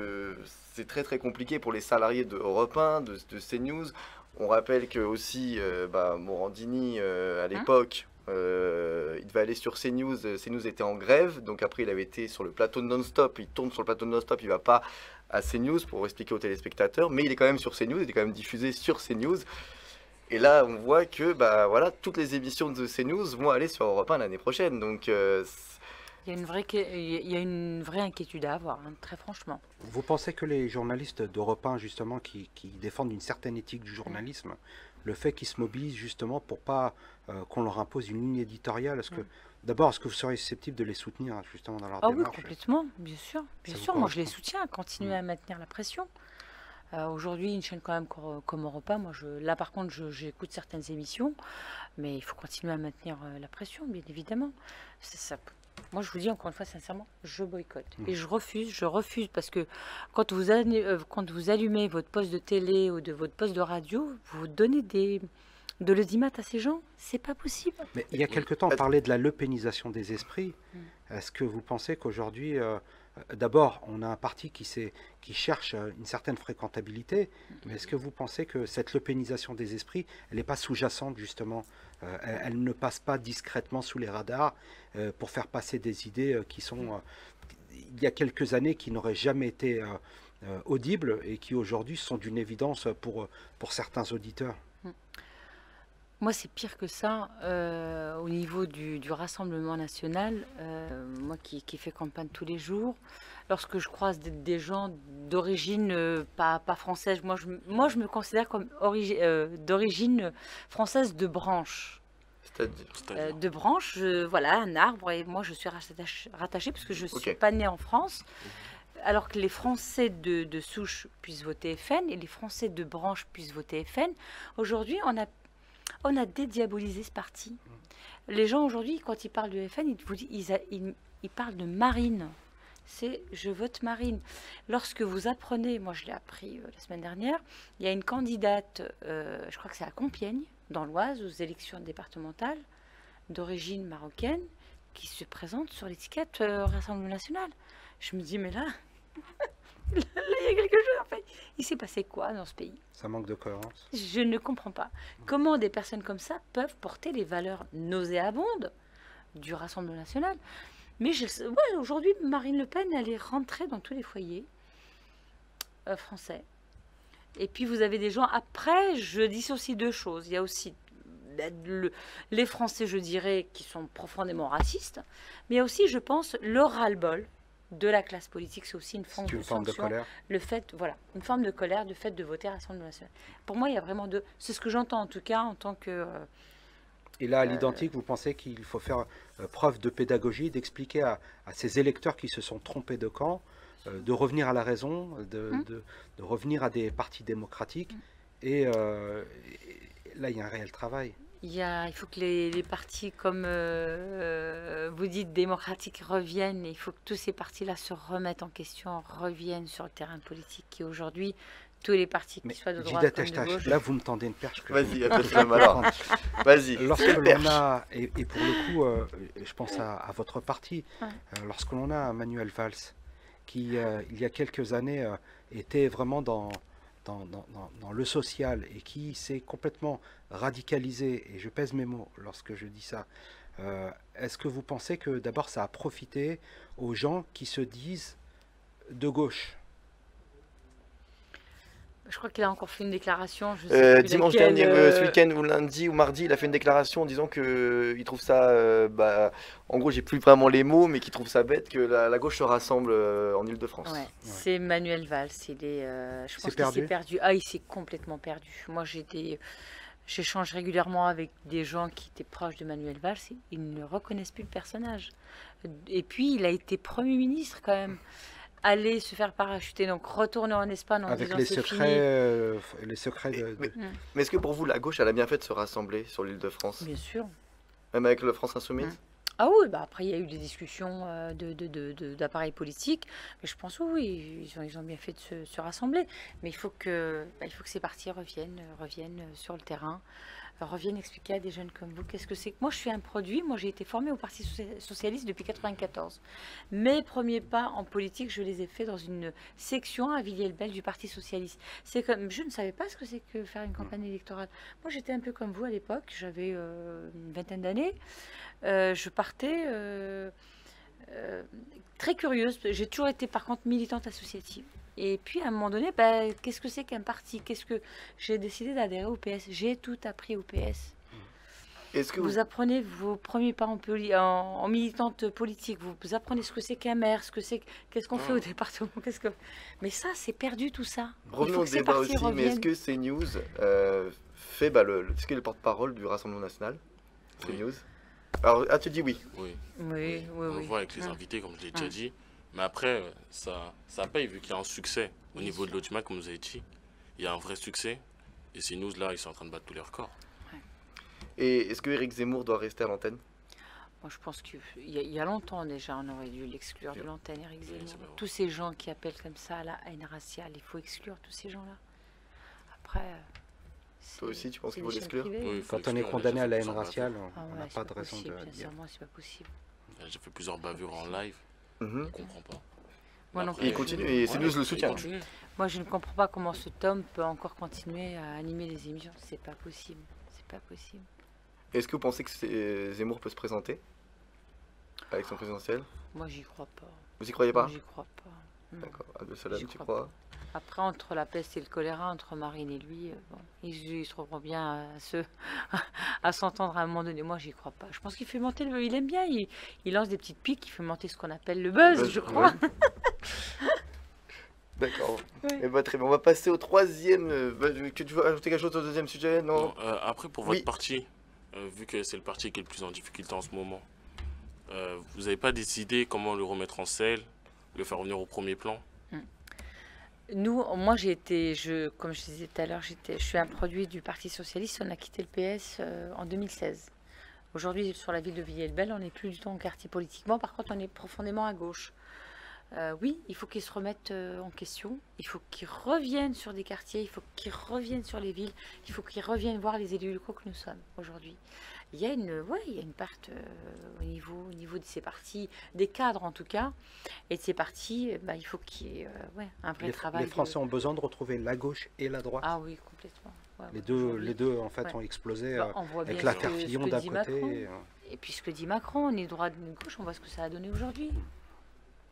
c'est très très compliqué pour les salariés de Europe 1, de CNews. On rappelle que aussi Morandini à l'époque. Il devait aller sur CNews, CNews était en grève, donc après il avait été sur le plateau de Non-Stop, il tourne sur le plateau de Non-Stop, il va pas à CNews pour expliquer aux téléspectateurs, mais il est quand même sur CNews, il est quand même diffusé sur CNews, et là on voit que toutes les émissions de CNews vont aller sur Europe 1 l'année prochaine, donc il y a une vraie inquiétude à avoir, hein, très franchement. Vous pensez que les journalistes d'Europe 1 justement qui défendent une certaine éthique du journalisme, le fait qu'ils se mobilisent justement pour pas qu'on leur impose une ligne éditoriale, d'abord, est-ce que vous seriez susceptible de les soutenir justement dans leur démarche? Oui, complètement, bien sûr. Bien sûr, moi je les soutiens, continuer à maintenir la pression. Aujourd'hui, une chaîne quand même comme Europe 1, là par contre, j'écoute certaines émissions, mais il faut continuer à maintenir la pression, bien évidemment. Moi, je vous dis encore une fois, sincèrement, je boycotte. Et je refuse, parce que quand vous allumez votre poste de télé ou de votre poste de radio, vous donnez de l'audimat à ces gens, c'est pas possible. Mais il y a quelque temps, on parlait de la lepénisation des esprits. Est-ce que vous pensez qu'aujourd'hui, d'abord, on a un parti qui cherche une certaine fréquentabilité, mais est-ce que vous pensez que cette lepénisation des esprits, elle n'est pas sous-jacente justement, elle ne passe pas discrètement sous les radars pour faire passer des idées qui sont, il y a quelques années, qui n'auraient jamais été audibles et qui aujourd'hui sont d'une évidence pour certains auditeurs? Moi, c'est pire que ça. Au niveau du Rassemblement national, moi qui fais campagne tous les jours, lorsque je croise des gens d'origine pas française, moi je me considère comme d'origine française de branche. C'est-à-dire de branche, voilà, un arbre, et moi je suis rattachée parce que je ne suis pas née en France. Alors que les Français de souche puissent voter FN et les Français de branche puissent voter FN, aujourd'hui on a dédiabolisé ce parti. Les gens aujourd'hui, quand ils parlent de FN, ils parlent de Marine. C'est je vote Marine. Lorsque vous apprenez, moi je l'ai appris la semaine dernière, il y a une candidate, je crois que c'est à Compiègne, dans l'Oise, aux élections départementales, d'origine marocaine, qui se présente sur l'étiquette Rassemblement national. Je me dis, mais là, il y a quelque chose en fait. Il s'est passé quoi dans ce pays? Ça manque de cohérence. Je ne comprends pas. Comment des personnes comme ça peuvent porter les valeurs nauséabondes du Rassemblement national? Mais aujourd'hui, Marine Le Pen, elle est rentrée dans tous les foyers français. Et puis vous avez des gens, après, je dissocie deux choses. Il y a aussi les Français, je dirais, qui sont profondément racistes. Mais il y a aussi, je pense, le ras-le-bol de la classe politique, c'est aussi une forme de sanction, de colère. Le fait, voilà, une forme de colère du fait de voter Rassemblement national. Pour moi, il y a vraiment deux. C'est ce que j'entends en tout cas en tant que. Et là, à l'identique, vous pensez qu'il faut faire preuve de pédagogie, d'expliquer à ces électeurs qui se sont trompés de camp, de revenir à la raison, de revenir à des partis démocratiques. Et là, il y a un réel travail. Il faut que les partis, comme vous dites, démocratiques reviennent. Il faut que tous ces partis-là se remettent en question, reviennent sur le terrain politique qui aujourd'hui, tous les partis qui soient de droite comme de gauche. Là, vous me tendez une perche. Vas-y, alors. Vas-y. Lorsque l'on a, et pour le coup, je pense à votre parti, lorsque l'on a un Manuel Valls, qui, il y a quelques années, était vraiment dans le social et qui s'est complètement radicalisé, et je pèse mes mots lorsque je dis ça, est-ce que vous pensez que d'abord ça a profité aux gens qui se disent de gauche? Je crois qu'il a encore fait une déclaration. Dimanche dernier, ce week-end ou lundi ou mardi, il a fait une déclaration en disant qu'il trouve ça, en gros, j'ai plus vraiment les mots, mais qu'il trouve ça bête que la gauche se rassemble en Ile-de-France. Ouais. C'est Manuel Valls. Je pense qu'il s'est perdu. Ah, il s'est complètement perdu. Moi, j'échange régulièrement avec des gens qui étaient proches de Manuel Valls. Ils ne reconnaissent plus le personnage. Et puis, il a été Premier ministre quand même. aller se faire parachuter, donc retourner en Espagne en avec disant les c'est secrets, fini. les secrets Mais est-ce que pour vous, la gauche, elle a bien fait de se rassembler sur l'île de France? Bien sûr. Même avec le France Insoumise? Ah oui, bah après il y a eu des discussions d'appareils politiques, mais je pense oui, ils ont bien fait de se rassembler. Mais il faut que ces partis reviennent sur le terrain, reviennent expliquer à des jeunes comme vous qu'est-ce que c'est. Moi je suis un produit, moi j'ai été formée au Parti Socialiste depuis 1994. Mes premiers pas en politique, je les ai faits dans une section à Villiers-le-Bel du Parti Socialiste. C'est comme, je ne savais pas ce que c'est que faire une campagne électorale. Moi j'étais un peu comme vous à l'époque, j'avais une vingtaine d'années. Je partais très curieuse. J'ai toujours été par contre militante associative. Et puis à un moment donné, qu'est-ce que c'est qu'un parti? Qu'est-ce que j'ai décidé d'adhérer au PS? J'ai tout appris au PS. Est-ce que vous apprenez vos premiers pas en militante politique. Vous apprenez ce que c'est qu'un maire, qu'est-ce qu'on fait au département. Mais ça, c'est perdu tout ça. Revenons au débat aussi. Mais est-ce que CNews fait ce qui est le porte-parole du Rassemblement National? CNews. Alors, tu dis oui. Oui. On voit avec les invités, comme je l'ai déjà dit. Mais après, ça paye, vu qu'il y a un succès au niveau de l'audimat, comme vous avez dit. Il y a un vrai succès. Et CNews, là, ils sont en train de battre tous les records. Ouais. Et est-ce que Éric Zemmour doit rester à l'antenne? Moi, je pense qu'il y a longtemps déjà, on aurait dû l'exclure de l'antenne, Éric Zemmour. Tous ces gens qui appellent comme ça à la haine raciale, il faut exclure tous ces gens-là. Après... Toi aussi, tu penses qu'il faut l'exclure? Oui, quand on est condamné à la haine raciale, on n'a pas de raison de dire. Sincèrement, c'est pas possible. J'ai fait plusieurs bavures en live. Je ne comprends pas. Moi non plus. Il continue et CNews le soutient. Moi, je ne comprends pas comment ce Tom peut encore continuer à animer les émissions. C'est pas possible. C'est pas possible. Est-ce que vous pensez que Zemmour peut se présenter à l'élection présidentielle? Moi, j'y crois pas. Vous y croyez pas? J'y crois pas. D'accord. Abdel-Salam, tu crois? Après, entre la peste et le choléra, entre Marine et lui, ils se trouveront bien à s'entendre à un moment donné. Moi, j'y crois pas. Je pense qu'il fait monter il aime bien, il lance des petites piques, il fait monter ce qu'on appelle le buzz, je crois. D'accord. Et très bien. On va passer au troisième. Tu veux ajouter quelque chose au deuxième sujet? Non. Après, pour votre parti, vu que c'est le parti qui est le plus en difficulté en ce moment, vous n'avez pas décidé comment le remettre en selle, le faire revenir au premier plan? Moi, comme je disais tout à l'heure, je suis un produit du Parti Socialiste. On a quitté le PS en 2016. Aujourd'hui, sur la ville de Villiers-le-Bel, on n'est plus du tout en quartier politiquement. Par contre, on est profondément à gauche. Oui, il faut qu'ils se remettent en question. Il faut qu'ils reviennent sur des quartiers. Il faut qu'ils reviennent sur les villes. Il faut qu'ils reviennent voir les élus locaux que nous sommes aujourd'hui. Il y a une perte au niveau de ces partis, des cadres en tout cas, et de ces partis, il faut qu'il y ait un vrai travail. Les Français ont besoin de retrouver la gauche et la droite. Ah oui, complètement. Les deux en fait ont explosé avec l'affaire Fillon d'un côté. Et puis ce que dit Macron, on est droite, on est gauche, on voit ce que ça a donné aujourd'hui.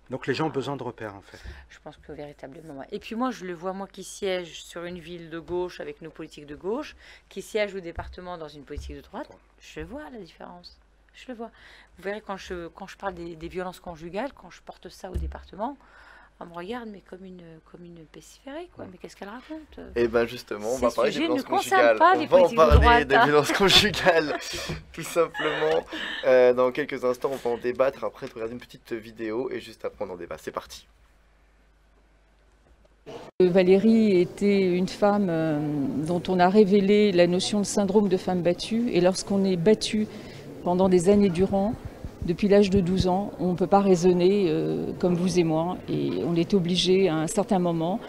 Donc les gens ont besoin de repères en fait. Je pense que véritablement. Et puis moi je le vois, moi qui siège sur une ville de gauche avec nos politiques de gauche, qui siège au département dans une politique de droite, je vois la différence. Je le vois. Vous verrez quand je parle des violences conjugales, quand je porte ça au département, on me regarde mais comme une pestiférée quoi. Mais qu'est-ce qu'elle raconte? Et bien justement, on va parler des violences conjugales. On va en parler des violences conjugales, tout simplement. Dans quelques instants, on va en débattre après de regarder une petite vidéo et juste après on en débat. C'est parti. Valérie était une femme dont on a révélé la notion de syndrome de femme battue. Et lorsqu'on est battu pendant des années durant, depuis l'âge de 12 ans, on ne peut pas raisonner comme vous et moi. Et on est obligé à un certain moment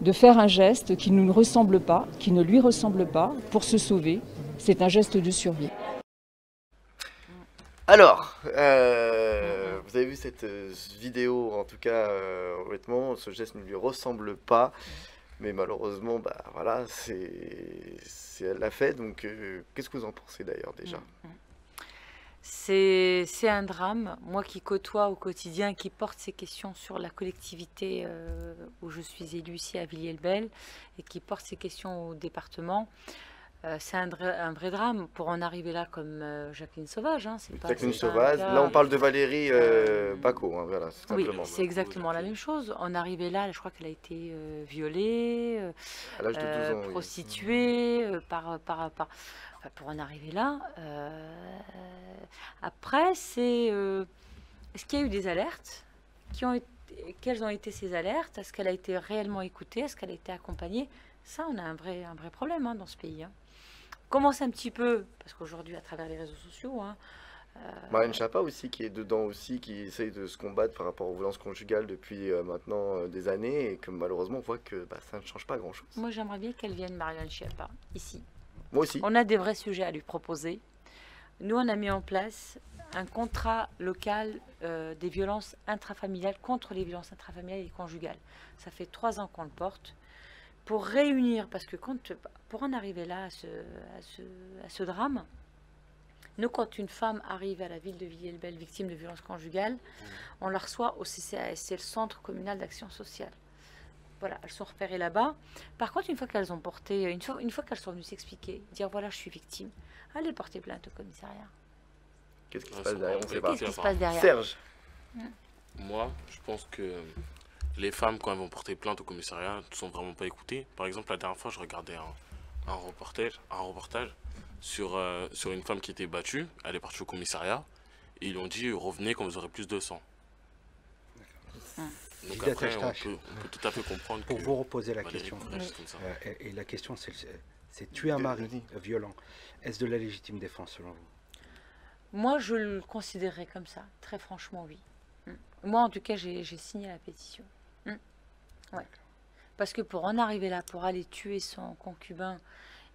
de faire un geste qui ne nous ressemble pas, qui ne lui ressemble pas, pour se sauver. C'est un geste de survie. Alors, vous avez vu cette vidéo, en tout cas, honnêtement, ce geste ne lui ressemble pas. Mais malheureusement, voilà, elle l'a fait. Donc, qu'est-ce que vous en pensez d'ailleurs déjà? C'est un drame. Moi qui côtoie au quotidien, qui porte ces questions sur la collectivité où je suis élue ici à Villiers-le-Bel et qui porte ces questions au département, c'est un vrai drame pour en arriver là comme Jacqueline Sauvage. Jacqueline Sauvage, là on parle de Valérie Bacot, voilà, simplement. Oui, c'est exactement la même chose. On arrivait là, je crois qu'elle a été violée, à l'âge de 12 ans, prostituée, pour en arriver là. Après, est-ce qu'il y a eu des alertes qui ont quelles ont été ces alertes? Est-ce qu'elle a été réellement écoutée? Est-ce qu'elle a été accompagnée? Ça, on a un vrai problème dans ce pays. Commence un petit peu, parce qu'aujourd'hui, à travers les réseaux sociaux... Marlène Schiappa aussi, qui est dedans aussi, qui essaye de se combattre par rapport aux violences conjugales depuis maintenant des années, et que malheureusement, on voit que ça ne change pas grand-chose. Moi, j'aimerais bien qu'elle vienne, Marlène Schiappa, ici. Moi aussi. On a des vrais sujets à lui proposer. Nous, on a mis en place un contrat local des violences intrafamiliales, contre les violences intrafamiliales et conjugales. Ça fait 3 ans qu'on le porte. Pour réunir, parce que pour en arriver là, à ce drame, nous, quand une femme arrive à la ville de Villiers-le-Bel victime de violences conjugales, on la reçoit au CCAS, c'est le Centre communal d'action sociale. Voilà, elles sont repérées là-bas. Par contre, une fois qu'elles ont porté, une fois qu'elles sont venues s'expliquer, dire voilà, je suis victime, allez porter plainte au commissariat. Qu'est-ce qui se passe derrière? On sait pas. Qu'est-ce qui se passe derrière? Serge. Moi, je pense que les femmes, quand elles vont porter plainte au commissariat, ne sont vraiment pas écoutées. Par exemple, la dernière fois, je regardais un reportage sur une femme qui était battue. Elle est partie au commissariat et ils lui ont dit revenez quand vous aurez plus de sang. Donc après, on peut tout à fait comprendre pour que... vous reposer la question, et la question c'est tuer un mari violent. Est-ce de la légitime défense selon vous? Moi, je le considérerais comme ça, très franchement, oui. Moi, en tout cas, j'ai signé la pétition. Ouais. Parce que pour en arriver là, pour aller tuer son concubin,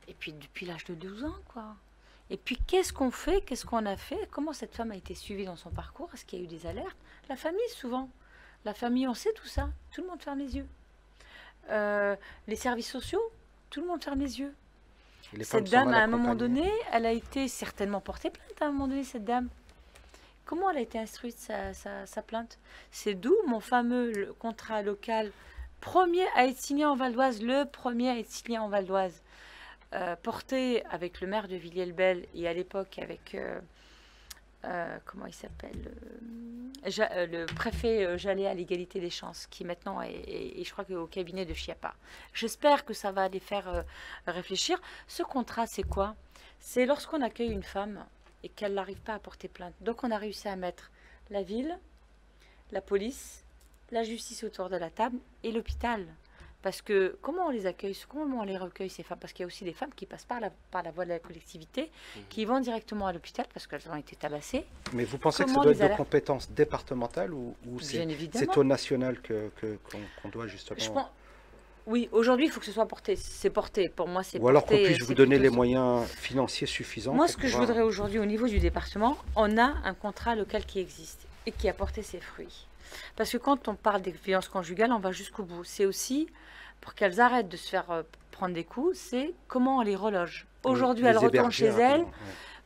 et puis depuis l'âge de 12 ans, quoi. Et puis, qu'est-ce qu'on fait? Qu'est-ce qu'on a fait? Comment cette femme a été suivie dans son parcours? Est-ce qu'il y a eu des alertes? La famille, souvent. La famille, on sait tout ça. Tout le monde ferme les yeux. Les services sociaux, tout le monde ferme les yeux. Cette dame, à un moment donné, elle a été certainement portée plainte à un moment donné, cette dame. Comment elle a été instruite, sa plainte? C'est d'où mon fameux contrat local, premier à être signé en Val d'Oise, le premier à être signé en Val d'Oise, porté avec le maire de Villiers-le-Bel et à l'époque avec, comment il s'appelle, le préfet Jallet à l'égalité des chances, qui maintenant est je crois, au cabinet de Schiappa. J'espère que ça va les faire réfléchir. Ce contrat, c'est quoi? C'est lorsqu'on accueille une femme et qu'elle n'arrive pas à porter plainte. Donc on a réussi à mettre la ville, la police, la justice autour de la table et l'hôpital. Parce que comment on les accueille, comment on les recueille, ces femmes? Parce qu'il y a aussi des femmes qui passent par la voie de la collectivité, qui vont directement à l'hôpital parce qu'elles ont été tabassées. Mais vous pensez que ça doit être de compétences départementales ou c'est au national qu'on doit justement... Oui, aujourd'hui, il faut que ce soit porté. C'est porté. Pour moi, c'est porté. Ou alors qu'on puisse vous donner les moyens financiers suffisants. Moi, ce que je voudrais aujourd'hui au niveau du département, on a un contrat local qui existe et qui a porté ses fruits. Parce que quand on parle des violences conjugales, on va jusqu'au bout. C'est aussi, pour qu'elles arrêtent de se faire prendre des coups, c'est comment on les reloge. Aujourd'hui, elles retournent chez elles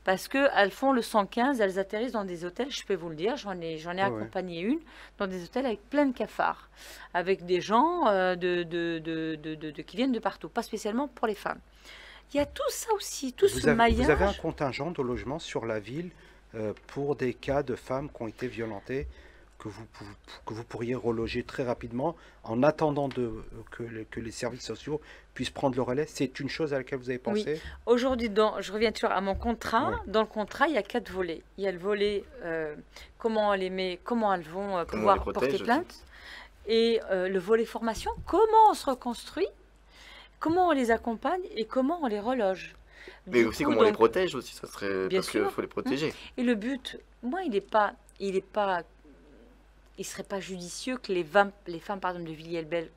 parce qu'elles font le 115, elles atterrissent dans des hôtels, je peux vous le dire, j'en ai accompagné une, dans des hôtels avec plein de cafards, avec des gens qui viennent de partout, pas spécialement pour les femmes. Il y a tout ça aussi, tout ce maillage. Vous avez un contingent de logement sur la ville pour des cas de femmes qui ont été violentées, que vous pourriez reloger très rapidement en attendant que les services sociaux puissent prendre le relais. C'est une chose à laquelle vous avez pensé? Oui. Aujourd'hui, je reviens toujours à mon contrat. Ouais. Dans le contrat, il y a 4 volets. Il y a le volet comment elles vont pouvoir porter plainte. Et le volet formation, comment on se reconstruit, comment on les accompagne et comment on les reloge. Mais aussi comment on les protège aussi, ça serait parce qu'il faut les protéger. Et le but, moi, il serait pas judicieux que les femmes par exemple, de Villiers-le-Bel,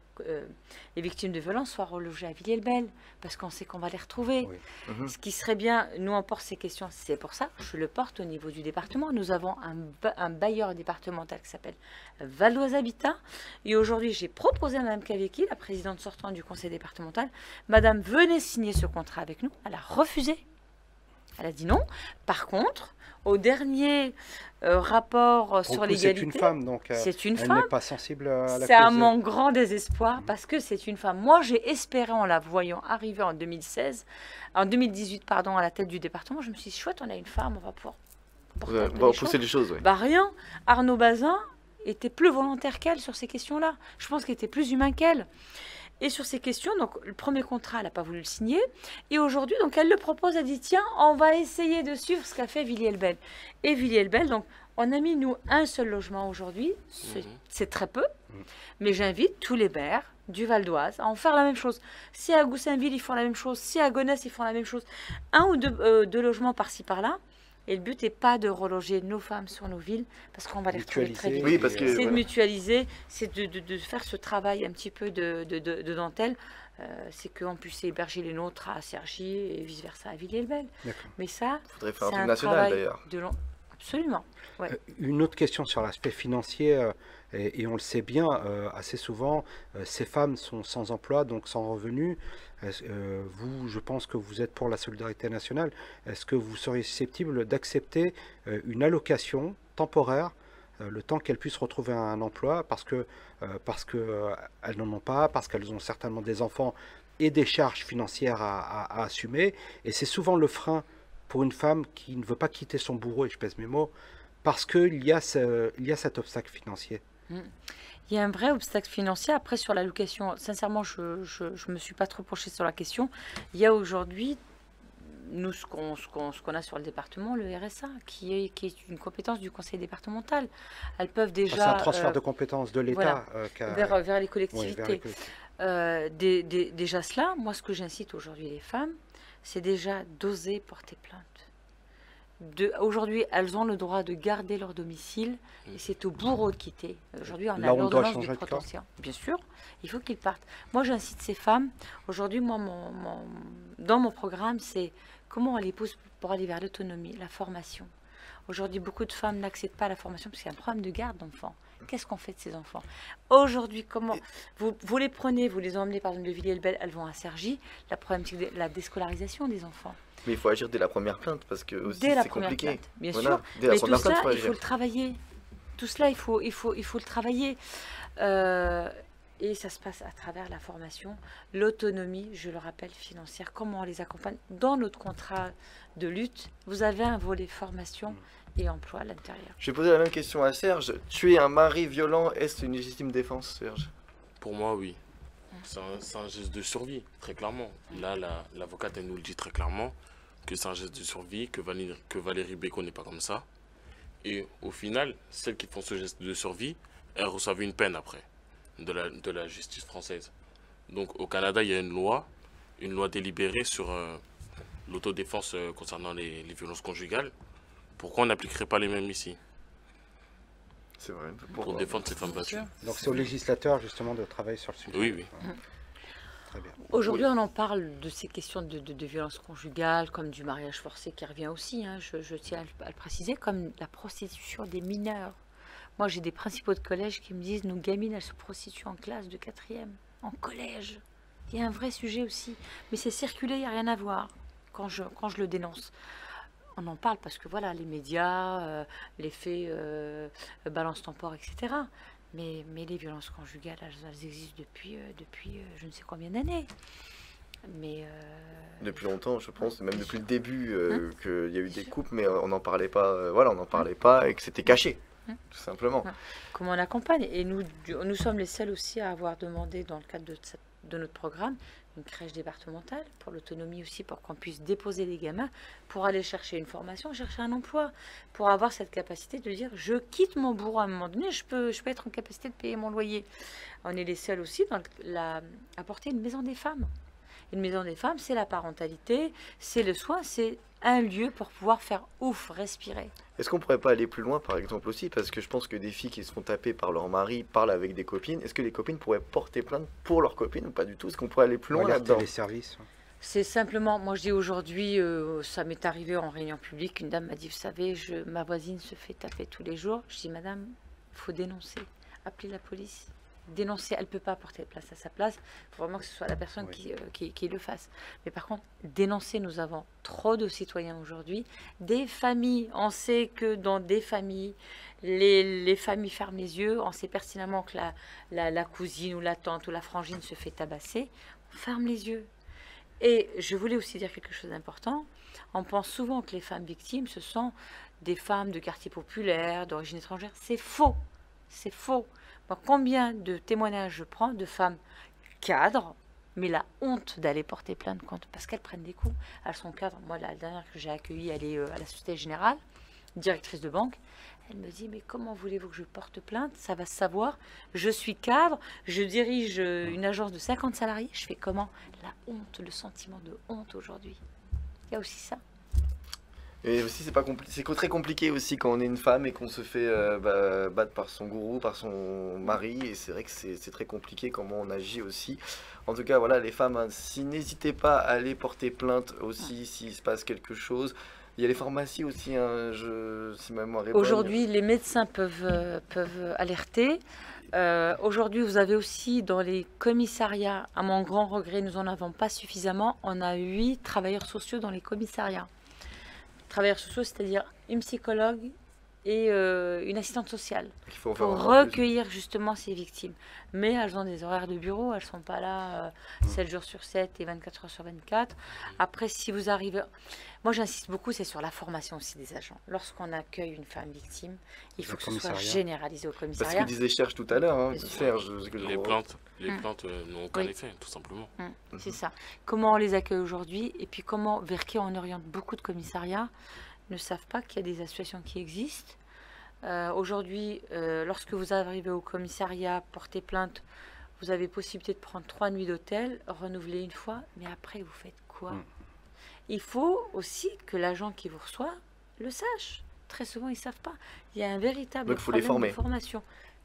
les victimes de violences, soient relogées à Villiers-le-Bel, parce qu'on sait qu'on va les retrouver. Oui. Ce qui serait bien, nous on porte ces questions, c'est pour ça que je le porte au niveau du département. Nous avons un bailleur départemental qui s'appelle Val d'Oise Habitat, et aujourd'hui j'ai proposé à Mme Kavecki, la présidente sortante du conseil départemental, Madame, venez signer ce contrat avec nous. Elle a refusé. Elle a dit non. Par contre, au dernier rapport sur l'égalité, c'est une femme, donc elle n'est pas sensible à la cause. C'est à mon grand désespoir parce que c'est une femme. Moi, j'ai espéré en la voyant arriver en 2018, pardon, à la tête du département. Je me suis dit, chouette, on a une femme, on va pouvoir pousser les choses. Bah rien. Arnaud Bazin était plus volontaire qu'elle sur ces questions-là. Je pense qu'il était plus humain qu'elle. Et sur ces questions, donc le premier contrat, elle n'a pas voulu le signer. Et aujourd'hui, donc elle le propose, elle dit tiens, on va essayer de suivre ce qu'a fait Villiers-le-Bel. Et Villiers-le-Bel, donc On a mis, nous, un seul logement aujourd'hui. C'est très peu. Mais j'invite tous les maires du Val d'Oise à en faire la même chose. Si à Goussainville, ils font la même chose. Si à Gonesse, ils font la même chose. Un ou deux logements par-ci, par-là. Et le but n'est pas de reloger nos femmes sur nos villes, parce qu'on va les retrouver très vite. Oui, parce que, c'est de mutualiser, c'est de faire ce travail un petit peu de dentelle. C'est qu'on puisse héberger les nôtres à Cergy et vice-versa à Villiers-le-Bel. Mais ça, il faudrait faire un truc national d'ailleurs. Absolument. Ouais. Une autre question sur l'aspect financier, et on le sait bien, assez souvent, ces femmes sont sans emploi, donc sans revenus. Vous, je pense que vous êtes pour la solidarité nationale. Est-ce que vous seriez susceptible d'accepter une allocation temporaire, le temps qu'elles puissent retrouver un emploi, parce que elles n'en ont pas, parce qu'elles ont certainement des enfants et des charges financières à assumer, et c'est souvent le frein pour une femme qui ne veut pas quitter son bourreau, et je pèse mes mots, parce qu'il y a cet obstacle financier. Il y a un vrai obstacle financier. Après, sur l'allocation, sincèrement, je ne me suis pas trop penchée sur la question. Il y a aujourd'hui, nous, ce qu'on a sur le département, le RSA, qui est une compétence du conseil départemental. Elles peuvent déjà... C'est un transfert de compétences de l'État. Voilà, vers les collectivités. Oui, vers les collectivités. Déjà cela, moi, ce que j'incite aujourd'hui les femmes, c'est déjà d'oser porter plainte. Aujourd'hui, elles ont le droit de garder leur domicile et c'est au bourreau de quitter. Aujourd'hui, on a l'ordonnance de protection. Bien sûr, il faut qu'ils partent. Moi, j'incite ces femmes. Aujourd'hui, moi, dans mon programme, c'est comment on les pousse pour aller vers l'autonomie, la formation. Aujourd'hui, beaucoup de femmes n'accèdent pas à la formation parce qu'il y a un problème de garde d'enfants. Qu'est-ce qu'on fait de ces enfants? Aujourd'hui, comment vous les prenez, vous les emmenez par exemple de Villiers-le-Bel, elles vont à Cergy. Le problème, c'est la déscolarisation des enfants. Mais il faut agir dès la première plainte parce que aussi c'est compliqué. Plainte, bien sûr. Mais tout cela, il faut le travailler. Tout cela, il faut le travailler. Et ça se passe à travers la formation, l'autonomie, je le rappelle, financière. Comment on les accompagne dans notre contrat de lutte. Vous avez un volet formation et emploi à l'intérieur. Je vais poser la même question à Serge. Tuer un mari violent, est-ce une légitime défense, Serge? Pour moi, oui. C'est un geste de survie, très clairement. Là, l'avocate, elle nous le dit très clairement, que c'est un geste de survie, que Valérie Bacon n'est pas comme ça. Et au final, celles qui font ce geste de survie, elles reçoivent une peine après, de la justice française. Donc au Canada, il y a une loi délibérée sur l'autodéfense concernant les violences conjugales. Pourquoi on n'appliquerait pas les mêmes ici? C'est vrai. Pour défendre ces femmes battues. Donc c'est au législateur justement de travailler sur le sujet. Oui, oui. Très bien. Aujourd'hui, on en parle de ces questions de violence conjugale, comme du mariage forcé qui revient aussi, hein, je tiens à le préciser, comme la prostitution des mineurs. Moi, j'ai des principaux de collège qui me disent, nos gamines, elles se prostituent en classe de 4e, en collège. Il y a un vrai sujet aussi. Mais c'est circulé, il n'y a rien à voir quand je le dénonce. On en parle parce que voilà, les médias, les faits, balance tempore, etc. Mais les violences conjugales, elles existent depuis je ne sais combien d'années. Mais depuis longtemps, je pense, même depuis le début, qu'il y a eu des couples, mais on n'en parlait pas. Voilà, on n'en parlait pas et que c'était caché, tout simplement. Comment on accompagne? Et nous sommes les seuls aussi à avoir demandé, dans le cadre de notre programme, une crèche départementale pour l'autonomie aussi, pour qu'on puisse déposer les gamins, pour aller chercher une formation, chercher un emploi, pour avoir cette capacité de dire je quitte mon bourreau à un moment donné, je peux être en capacité de payer mon loyer. On est les seuls aussi à apporter une maison des femmes. Une maison des femmes, c'est la parentalité, c'est le soin, c'est un lieu pour pouvoir faire ouf, respirer. Est-ce qu'on pourrait pas aller plus loin, par exemple, aussi? Parce que je pense que des filles qui se font taper par leur mari parlent avec des copines. Est-ce que les copines pourraient porter plainte pour leurs copines ou pas du tout? Est-ce qu'on pourrait aller plus loin là-dedans? Les services. C'est simplement, moi je dis aujourd'hui, ça m'est arrivé en réunion publique, une dame m'a dit, vous savez, ma voisine se fait taper tous les jours. Je dis, madame, il faut dénoncer, appeler la police. Dénoncer, elle ne peut pas porter place à sa place, il faut vraiment que ce soit la personne qui le fasse. Mais par contre, dénoncer, nous avons trop de citoyens aujourd'hui, des familles, on sait que dans des familles, les familles ferment les yeux, on sait pertinemment que la cousine ou la tante ou la frangine se fait tabasser, on ferme les yeux. Et je voulais aussi dire quelque chose d'important, on pense souvent que les femmes victimes, ce sont des femmes de quartiers populaires, d'origine étrangère, c'est faux, c'est faux. Combien de témoignages je prends de femmes cadres, mais la honte d'aller porter plainte parce qu'elles prennent des coups. Elles sont cadres. Moi, la dernière que j'ai accueillie, elle est à la Société Générale, directrice de banque. Elle me dit, mais comment voulez-vous que je porte plainte? Ça va se savoir. Je suis cadre, je dirige une agence de 50 salariés. Je fais comment? La honte, le sentiment de honte aujourd'hui. Il y a aussi ça. Et aussi, c'est très compliqué aussi quand on est une femme et qu'on se fait battre par son gourou, par son mari. Et c'est vrai que c'est très compliqué comment on agit aussi. En tout cas, voilà, les femmes, hein, n'hésitez pas à aller porter plainte aussi s'il se passe quelque chose. Il y a les pharmacies aussi, hein, si ma mémoire est bonne. Aujourd'hui, les médecins peuvent alerter. Aujourd'hui, vous avez aussi dans les commissariats, à mon grand regret, nous n'en avons pas suffisamment, on a 8 travailleurs sociaux dans les commissariats. Travailleurs sociaux, c'est-à-dire une psychologue et une assistante sociale pour recueillir justement ces victimes. Mais elles ont des horaires de bureau, elles ne sont pas là 7 jours sur 7 et 24 heures sur 24. Après, si vous arrivez... Moi, j'insiste beaucoup, c'est sur la formation aussi des agents. Lorsqu'on accueille une femme victime, il faut que ce soit généralisé au commissariat. Parce que disait Serge tout à l'heure, hein, les plaintes n'ont aucun effet, tout simplement. C'est ça. Comment on les accueille aujourd'hui et puis vers qui on oriente beaucoup de commissariats ne savent pas qu'il y a des associations qui existent. Aujourd'hui, lorsque vous arrivez au commissariat, portez plainte, vous avez possibilité de prendre 3 nuits d'hôtel, renouveler une fois, mais après, vous faites quoi? Il faut aussi que l'agent qui vous reçoit le sache. Très souvent, ils ne savent pas. Il y a un véritable problème de formation.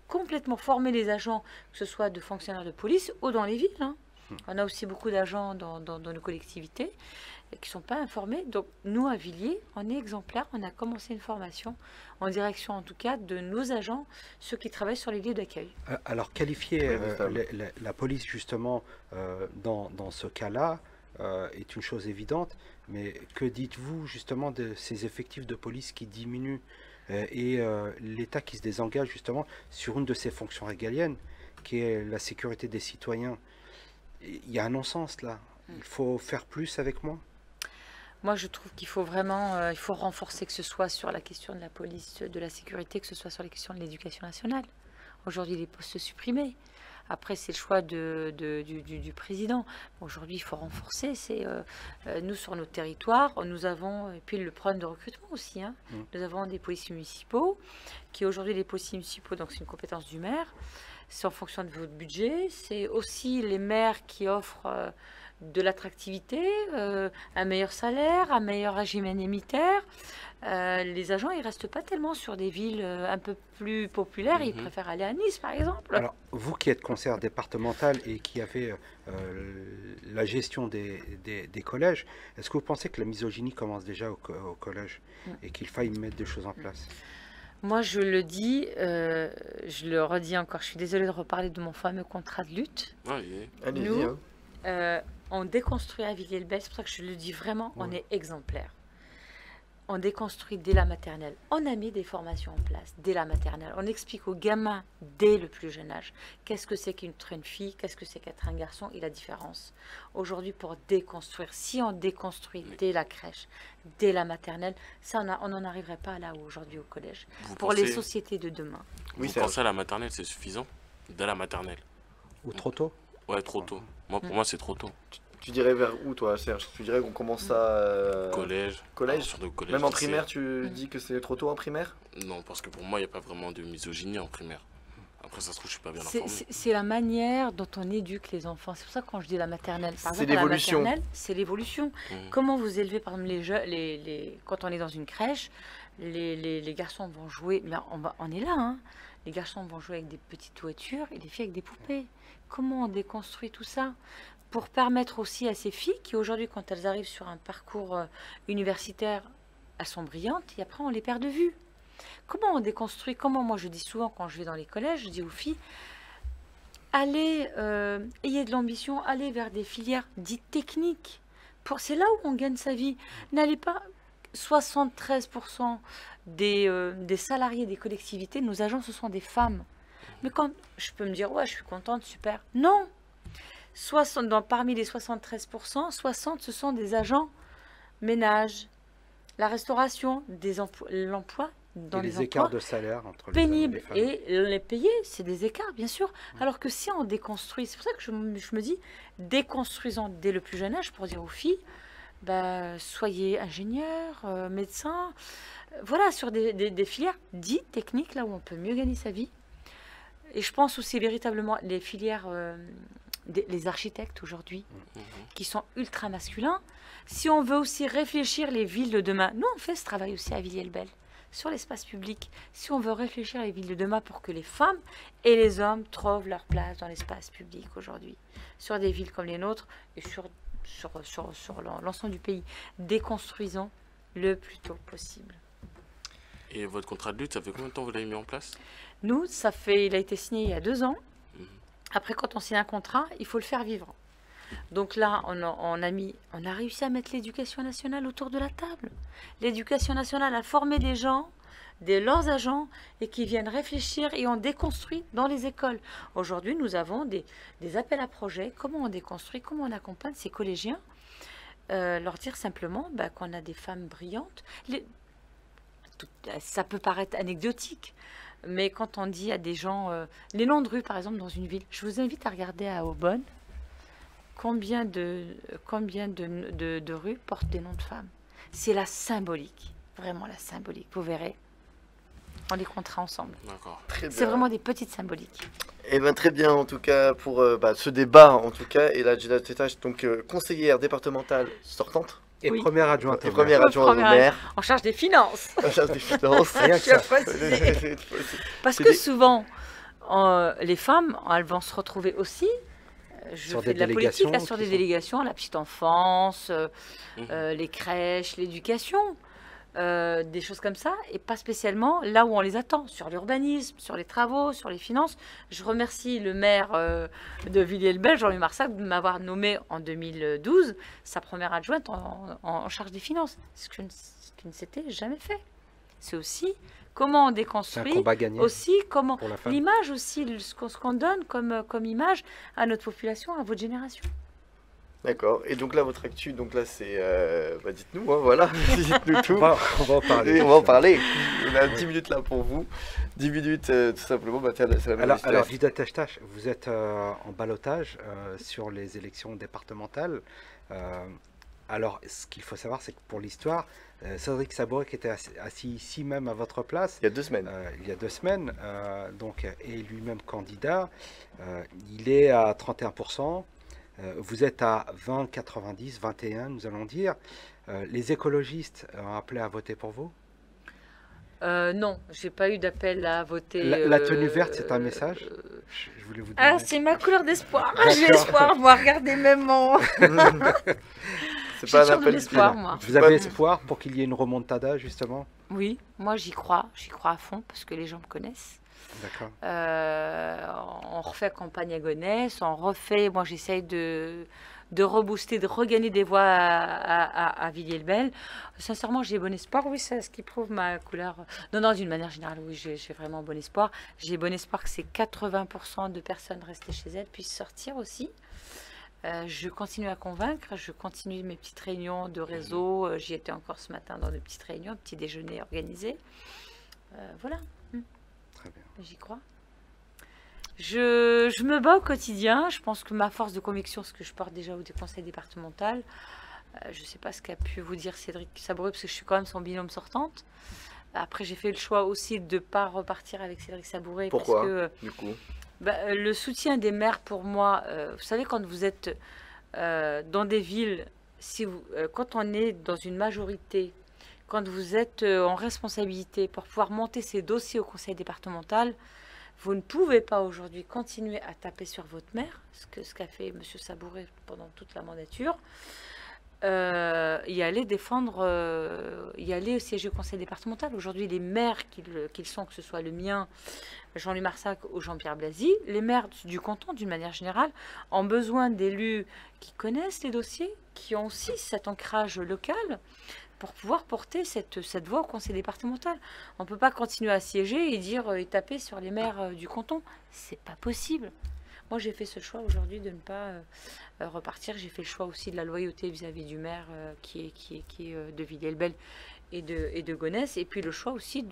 Complètement former les agents, que ce soit de fonctionnaires de police ou dans les villes. Hein. On a aussi beaucoup d'agents dans nos collectivités qui ne sont pas informés. Donc, nous, à Villiers, on est exemplaires. On a commencé une formation, en direction en tout cas, de nos agents, ceux qui travaillent sur les lieux d'accueil. Alors, qualifier la police, justement, dans ce cas-là, est une chose évidente. Mais que dites-vous, justement, de ces effectifs de police qui diminuent et l'État qui se désengage, justement, sur une de ses fonctions régaliennes, qui est la sécurité des citoyens? Il y a un non-sens, là. Il faut faire plus avec moins. Moi, je trouve qu'il faut vraiment il faut renforcer, que ce soit sur la question de la police, de la sécurité, que ce soit sur les questions de l'éducation nationale. Aujourd'hui, les postes supprimés. Après, c'est le choix du président. Aujourd'hui, il faut renforcer. Nous, sur nos territoires, nous avons, et puis le problème de recrutement aussi, hein, nous avons des policiers municipaux, qui aujourd'hui, les policiers municipaux, donc c'est une compétence du maire, c'est en fonction de votre budget. C'est aussi les maires qui offrent de l'attractivité, un meilleur salaire, un meilleur régime indemnitaire. Les agents, ils ne restent pas tellement sur des villes un peu plus populaires. Ils préfèrent aller à Nice, par exemple. Alors, vous qui êtes conseillère départementale et qui avez la gestion des collèges, est-ce que vous pensez que la misogynie commence déjà au collège et qu'il faille mettre des choses en place? Moi, je le dis, je le redis encore, je suis désolée de reparler de mon fameux contrat de lutte. Nous, on déconstruit à Villiers-le-Bel, c'est pour ça que je le dis vraiment, on est exemplaire. On déconstruit dès la maternelle. On a mis des formations en place dès la maternelle. On explique aux gamins dès le plus jeune âge qu'est-ce que c'est qu'être une fille, qu'est-ce que c'est qu'être un garçon et la différence. Aujourd'hui, pour déconstruire, si on déconstruit dès la crèche, dès la maternelle, ça, on n'en arriverait pas là où aujourd'hui au collège. Pour les sociétés de demain. Vous pensez à la maternelle, c'est suffisant? Dès la maternelle? Ou trop tôt? Ouais, trop tôt. Pour moi, c'est trop tôt. Tu dirais vers où, toi, Serge? Tu dirais qu'on commence à... Collège. Collège? Même en primaire, tu dis que c'est trop tôt en primaire? Non, parce que pour moi, il n'y a pas vraiment de misogynie en primaire. Après, ça se trouve, je ne suis pas bien informé. C'est la manière dont on éduque les enfants. C'est pour ça que quand je dis la maternelle, par exemple, l'évolution. La maternelle, c'est l'évolution. Comment vous élevez, par exemple, quand on est dans une crèche, les garçons vont jouer... Mais on est là, hein. Les garçons vont jouer avec des petites voitures et les filles avec des poupées. Comment on déconstruit tout ça pour permettre aussi à ces filles qui aujourd'hui, quand elles arrivent sur un parcours universitaire, elles sont brillantes et après on les perd de vue. Comment on déconstruit? Comment, moi je dis souvent quand je vais dans les collèges, je dis aux filles, allez, ayez de l'ambition, allez vers des filières dites techniques. C'est là où on gagne sa vie. N'allez pas... 73% des salariés des collectivités, nos agents, ce sont des femmes. Mais quand je peux me dire, ouais, je suis contente, super. Non, parmi les 73%, 60, ce sont des agents ménage, la restauration, l'emploi dans les écarts de salaire entre pénibles. Les hommes et les payer, c'est des écarts, bien sûr. Alors que si on déconstruit, c'est pour ça que je me dis, déconstruisons dès le plus jeune âge pour dire aux filles, soyez ingénieur, médecin, voilà, sur des filières dites techniques, là où on peut mieux gagner sa vie. Et je pense aussi véritablement les filières, les architectes aujourd'hui, qui sont ultra masculins. Si on veut aussi réfléchir les villes de demain, nous on fait ce travail aussi à Villiers-le-Bel, sur l'espace public. Si on veut réfléchir les villes de demain pour que les femmes et les hommes trouvent leur place dans l'espace public aujourd'hui, sur des villes comme les nôtres et sur l'ensemble du pays, déconstruisons le plus tôt possible. Et votre contrat de lutte, ça fait combien de temps vous l'avez mis en place? Nous, il a été signé il y a 2 ans. Après, quand on signe un contrat, il faut le faire vivre. Donc là, on a réussi à mettre l'éducation nationale autour de la table. L'éducation nationale a formé des gens, leurs agents, et qui viennent réfléchir et on déconstruit dans les écoles. Aujourd'hui, nous avons des appels à projets. Comment on déconstruit, comment on accompagne ces collégiens, leur dire simplement qu'on a des femmes brillantes. Ça peut paraître anecdotique, mais quand on dit à des gens, les noms de rue par exemple dans une ville, je vous invite à regarder à Aubonne, combien de rues portent des noms de femmes. C'est la symbolique, vraiment la symbolique, vous verrez, on les comptera ensemble. C'est vraiment des petites symboliques. Eh bien très bien en tout cas pour ce débat en tout cas, et là Jenna Tétache, donc conseillère départementale sortante. Et première adjointe au maire. En charge des finances. En charge des finances. Parce que souvent, les femmes, elles vont se retrouver aussi, je fais de la politique, là, sur des délégations, la petite enfance, les crèches, l'éducation, des choses comme ça, et pas spécialement là où on les attend, sur l'urbanisme, sur les travaux, sur les finances. Je remercie le maire de Villiers-le-Bel, Jean-Louis Marsac, de m'avoir nommé en 2012 sa première adjointe en charge des finances, ce qui ne s'était jamais fait. C'est aussi comment on déconstruit, aussi comment l'image aussi, ce qu'on donne comme image à notre population, à votre génération. D'accord. Et donc là, votre actu, donc là, c'est... dites-nous, hein, voilà. Dites-nous tout. On va en parler. On va en parler. On a 10 minutes là pour vous. 10 minutes, tout simplement. C'est la même alors Vida Tachtache, vous êtes en ballottage sur les élections départementales. Alors, ce qu'il faut savoir, c'est que pour l'histoire, Cédric Sabouret, qui était assis ici même à votre place... Il y a 2 semaines. Donc, est lui-même candidat. Il est à 31%. Vous êtes à 20, 90, 21, nous allons dire. Les écologistes ont appelé à voter pour vous? Non, j'ai pas eu d'appel à voter. La tenue verte, c'est un message. Je voulais vous dire. Ah, c'est ma couleur d'espoir. J'ai espoir, moi. Regardez même mon... C'est pas un appel d'espoir, moi. Vous avez espoir pour qu'il y ait une remontada, justement? Oui, moi j'y crois à fond, parce que les gens me connaissent. D'accord. On refait campagne à Gonesse, moi j'essaye de rebooster, de regagner des voix à Villiers-le-Bel. Sincèrement, j'ai bon espoir, oui, c'est ce qui prouve ma couleur. Non, d'une manière générale, oui, j'ai vraiment bon espoir. J'ai bon espoir que ces 80% de personnes restées chez elles puissent sortir aussi. Je continue à convaincre, je continue mes petites réunions de réseau. J'y étais encore ce matin dans de petites réunions, un petit déjeuner organisé. Voilà. Très bien. J'y crois. Je me bats au quotidien. Je pense que ma force de conviction, ce que je porte déjà au conseil départemental, je ne sais pas ce qu'a pu vous dire Cédric Sabouret, parce que je suis quand même son binôme sortante. Après, j'ai fait le choix aussi de ne pas repartir avec Cédric Sabouret. Pourquoi, parce que, du coup le soutien des maires, pour moi, vous savez, quand vous êtes dans des villes, quand on est dans une majorité, quand vous êtes en responsabilité pour pouvoir monter ces dossiers au conseil départemental, vous ne pouvez pas aujourd'hui continuer à taper sur votre maire, ce qu'a fait M. Sabouret pendant toute la mandature, y aller défendre, y aller siéger au conseil départemental. Aujourd'hui, les maires qu'ils sont, que ce soit le mien, Jean-Louis Marsac ou Jean-Pierre Blasi, les maires du canton, d'une manière générale, ont besoin d'élus qui connaissent les dossiers, qui ont aussi cet ancrage local, pour pouvoir porter cette voix au conseil départemental. On ne peut pas continuer à siéger et dire et taper sur les maires du canton. C'est pas possible. Moi, j'ai fait ce choix aujourd'hui de ne pas repartir. J'ai fait le choix aussi de la loyauté vis-à-vis du maire qui est de Villiers-le-Bel et de Gonesse, et puis le choix aussi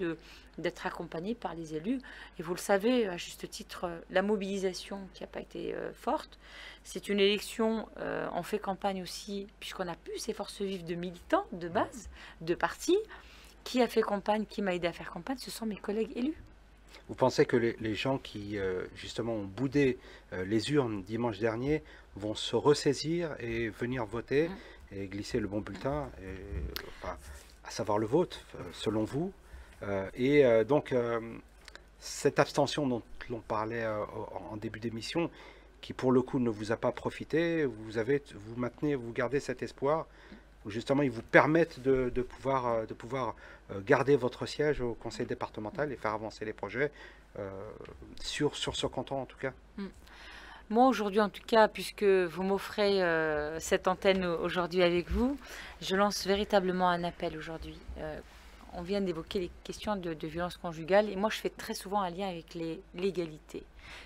d'être accompagné par les élus. Et vous le savez, à juste titre, la mobilisation qui n'a pas été forte, c'est une élection, on fait campagne aussi, puisqu'on a pu ces forces vives de militants, de base, de partis. Qui a fait campagne, qui m'a aidé à faire campagne, ce sont mes collègues élus. Vous pensez que les gens qui, justement, ont boudé les urnes dimanche dernier vont se ressaisir et venir voter et glisser le bon bulletin, à savoir le vote, selon vous. Donc, cette abstention dont l'on parlait en début d'émission, qui pour le coup ne vous a pas profité, vous gardez cet espoir, où justement ils vous permettent de pouvoir garder votre siège au conseil départemental et faire avancer les projets sur ce canton en tout cas. Moi aujourd'hui en tout cas, puisque vous m'offrez cette antenne aujourd'hui avec vous, je lance véritablement un appel aujourd'hui. On vient d'évoquer les questions de violence conjugale et moi je fais très souvent un lien avec l'égalité.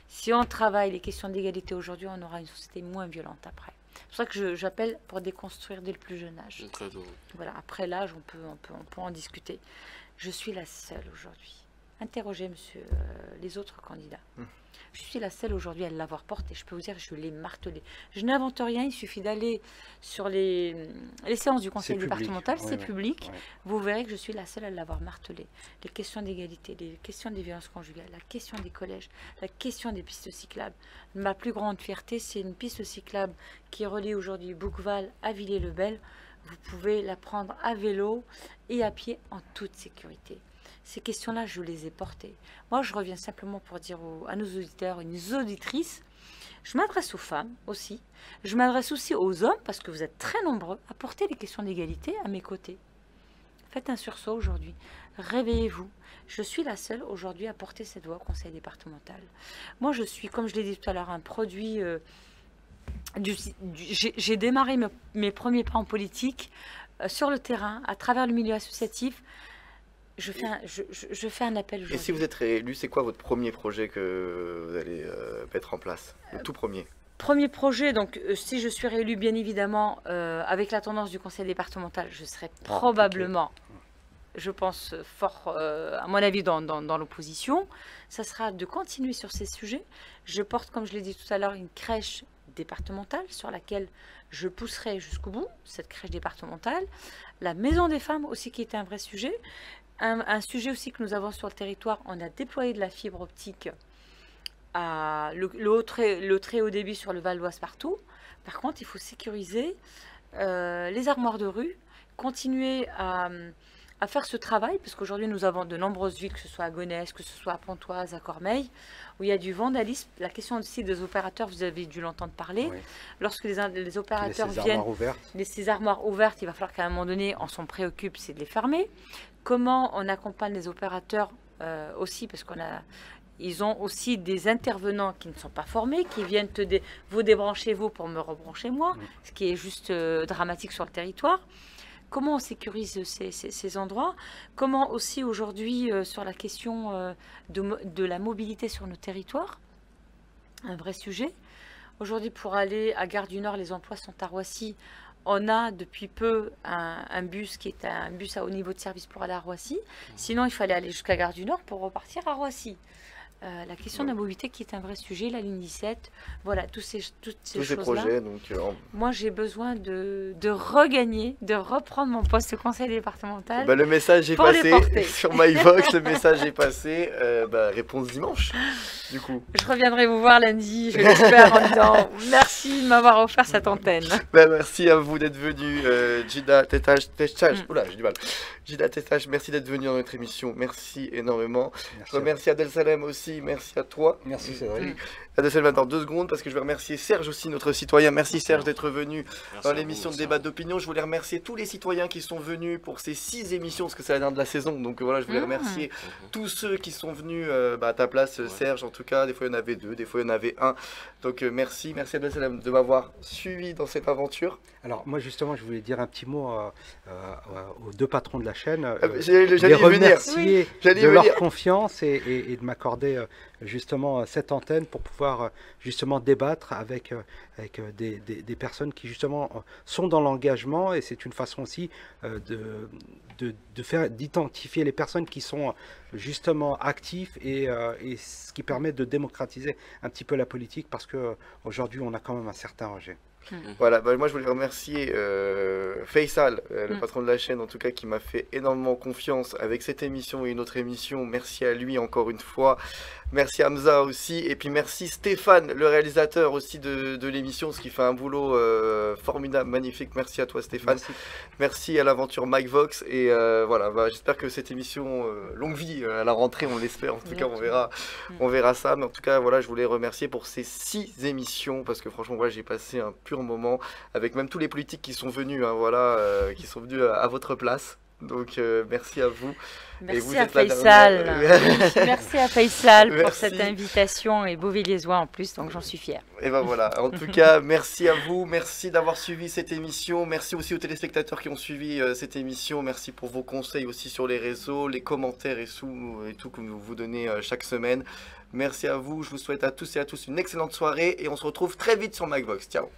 Si on travaille les questions d'égalité aujourd'hui, on aura une société moins violente après. C'est pour ça que j'appelle pour déconstruire dès le plus jeune âge. Voilà, après l'âge, on peut en discuter. Je suis la seule aujourd'hui. Interrogez les autres candidats. Je suis la seule aujourd'hui à l'avoir porté. Je peux vous dire, je l'ai martelé. Je n'invente rien, il suffit d'aller sur les séances du conseil départemental, c'est public. Vous verrez que je suis la seule à l'avoir martelé. Les questions d'égalité, les questions des violences conjugales, la question des collèges, la question des pistes cyclables. Ma plus grande fierté, c'est une piste cyclable qui relie aujourd'hui Bouqueval à Villers-le-Bel. Vous pouvez la prendre à vélo et à pied en toute sécurité. Ces questions-là, je les ai portées. Moi, je reviens simplement pour dire à nos auditeurs et nos auditrices, je m'adresse aux femmes aussi, je m'adresse aussi aux hommes, parce que vous êtes très nombreux à porter les questions d'égalité à mes côtés. Faites un sursaut aujourd'hui, réveillez-vous. Je suis la seule aujourd'hui à porter cette voix au conseil départemental. Moi, je suis, comme je l'ai dit tout à l'heure, un produit... j'ai démarré mes premiers pas en politique sur le terrain, à travers le milieu associatif. Je fais un appel aujourd'hui. Et si vous êtes réélu, c'est quoi votre premier projet que vous allez mettre en place? Le tout premier. Premier projet, donc si je suis réélu, bien évidemment, avec la tendance du conseil départemental, je serai probablement, je pense fort, à mon avis, dans l'opposition. Ça sera de continuer sur ces sujets. Je porte, comme je l'ai dit tout à l'heure, une crèche départementale sur laquelle je pousserai jusqu'au bout, cette crèche départementale. La maison des femmes aussi qui était un vrai sujet. Un sujet aussi que nous avons sur le territoire, on a déployé de la fibre optique à le très haut débit sur le Val d'Oise partout. Par contre, il faut sécuriser les armoires de rue, continuer à faire ce travail, parce qu'aujourd'hui nous avons de nombreuses villes, que ce soit à Gonesse, que ce soit à Pontoise, à Cormeilles, où il y a du vandalisme. La question aussi des opérateurs, vous avez dû l'entendre parler. Oui. Lorsque les opérateurs viennent, ces armoires ouvertes, il va falloir qu'à un moment donné, on s'en préoccupe, c'est de les fermer. Comment on accompagne les opérateurs aussi, parce ils ont aussi des intervenants qui ne sont pas formés, qui viennent vous débrancher vous pour me rebrancher moi, ce qui est juste dramatique sur le territoire. Comment on sécurise ces endroits? Comment aussi aujourd'hui sur la question de la mobilité sur nos territoires? Un vrai sujet. Aujourd'hui, pour aller à Gare du Nord, les emplois sont à Roissy. On a depuis peu un bus qui est un bus à haut niveau de service pour aller à Roissy. Sinon, il fallait aller jusqu'à Gare du Nord pour repartir à Roissy. La question de la mobilité qui est un vrai sujet, la ligne 17, voilà, toutes ces choses-là. Moi, j'ai besoin de regagner, de reprendre mon poste au conseil départemental. Le message est passé sur MyVox, le message est passé. Réponse dimanche, du coup. Je reviendrai vous voir lundi, je l'espère, en disant merci de m'avoir offert cette antenne. Merci à vous d'être venu, Jida Testache. Oula, j'ai du mal. Jida Testache, merci d'être venu dans notre émission. Merci énormément. Je remercie Adel Salem aussi. Merci à toi. Merci Cédric. Adel Salem dans 2 secondes parce que je vais remercier Serge aussi, notre citoyen. Merci Serge d'être venu dans l'émission de débat d'opinion. Je voulais remercier tous les citoyens qui sont venus pour ces 6 émissions parce que c'est la dernière de la saison. Donc voilà, je voulais remercier tous ceux qui sont venus à ta place, Serge en tout cas. Des fois il y en avait 2, des fois il y en avait 1. Donc merci Adel Salem de m'avoir suivi dans cette aventure. Alors moi justement je voulais dire un petit mot aux 2 patrons de la chaîne. J'allais les remercier de leur confiance et de m'accorder accordé justement cette antenne pour pouvoir justement débattre avec des personnes qui justement sont dans l'engagement, et c'est une façon aussi d'identifier les personnes qui sont justement actifs, et ce qui permet de démocratiser un petit peu la politique, parce qu'aujourd'hui on a quand même un certain rejet. Voilà, moi je voulais remercier Faisal, le patron de la chaîne en tout cas, qui m'a fait énormément confiance avec cette émission et une autre émission. Merci à lui encore une fois. Merci Hamza aussi, et puis merci Stéphane, le réalisateur aussi de l'émission, ce qui fait un boulot formidable, magnifique. Merci à toi Stéphane. Merci à l'aventure Mike Vox, et voilà, j'espère que cette émission, longue vie à la rentrée, on l'espère, en tout cas on verra ça, mais en tout cas voilà, je voulais remercier pour ces 6 émissions, parce que franchement voilà, j'ai passé un pur moment avec même tous les politiques qui sont venus, hein, voilà, qui sont venus à votre place. Donc merci à vous. Merci à Faisal. Merci à Faisal pour cette invitation, et Beauvilliers-Ois en plus, donc j'en suis fière. Et ben voilà, en tout cas, merci à vous, merci d'avoir suivi cette émission, merci aussi aux téléspectateurs qui ont suivi cette émission, merci pour vos conseils aussi sur les réseaux, les commentaires et tout que vous donnez chaque semaine. Merci à vous, je vous souhaite à tous et à tous une excellente soirée, et on se retrouve très vite sur Mike Vox. Ciao.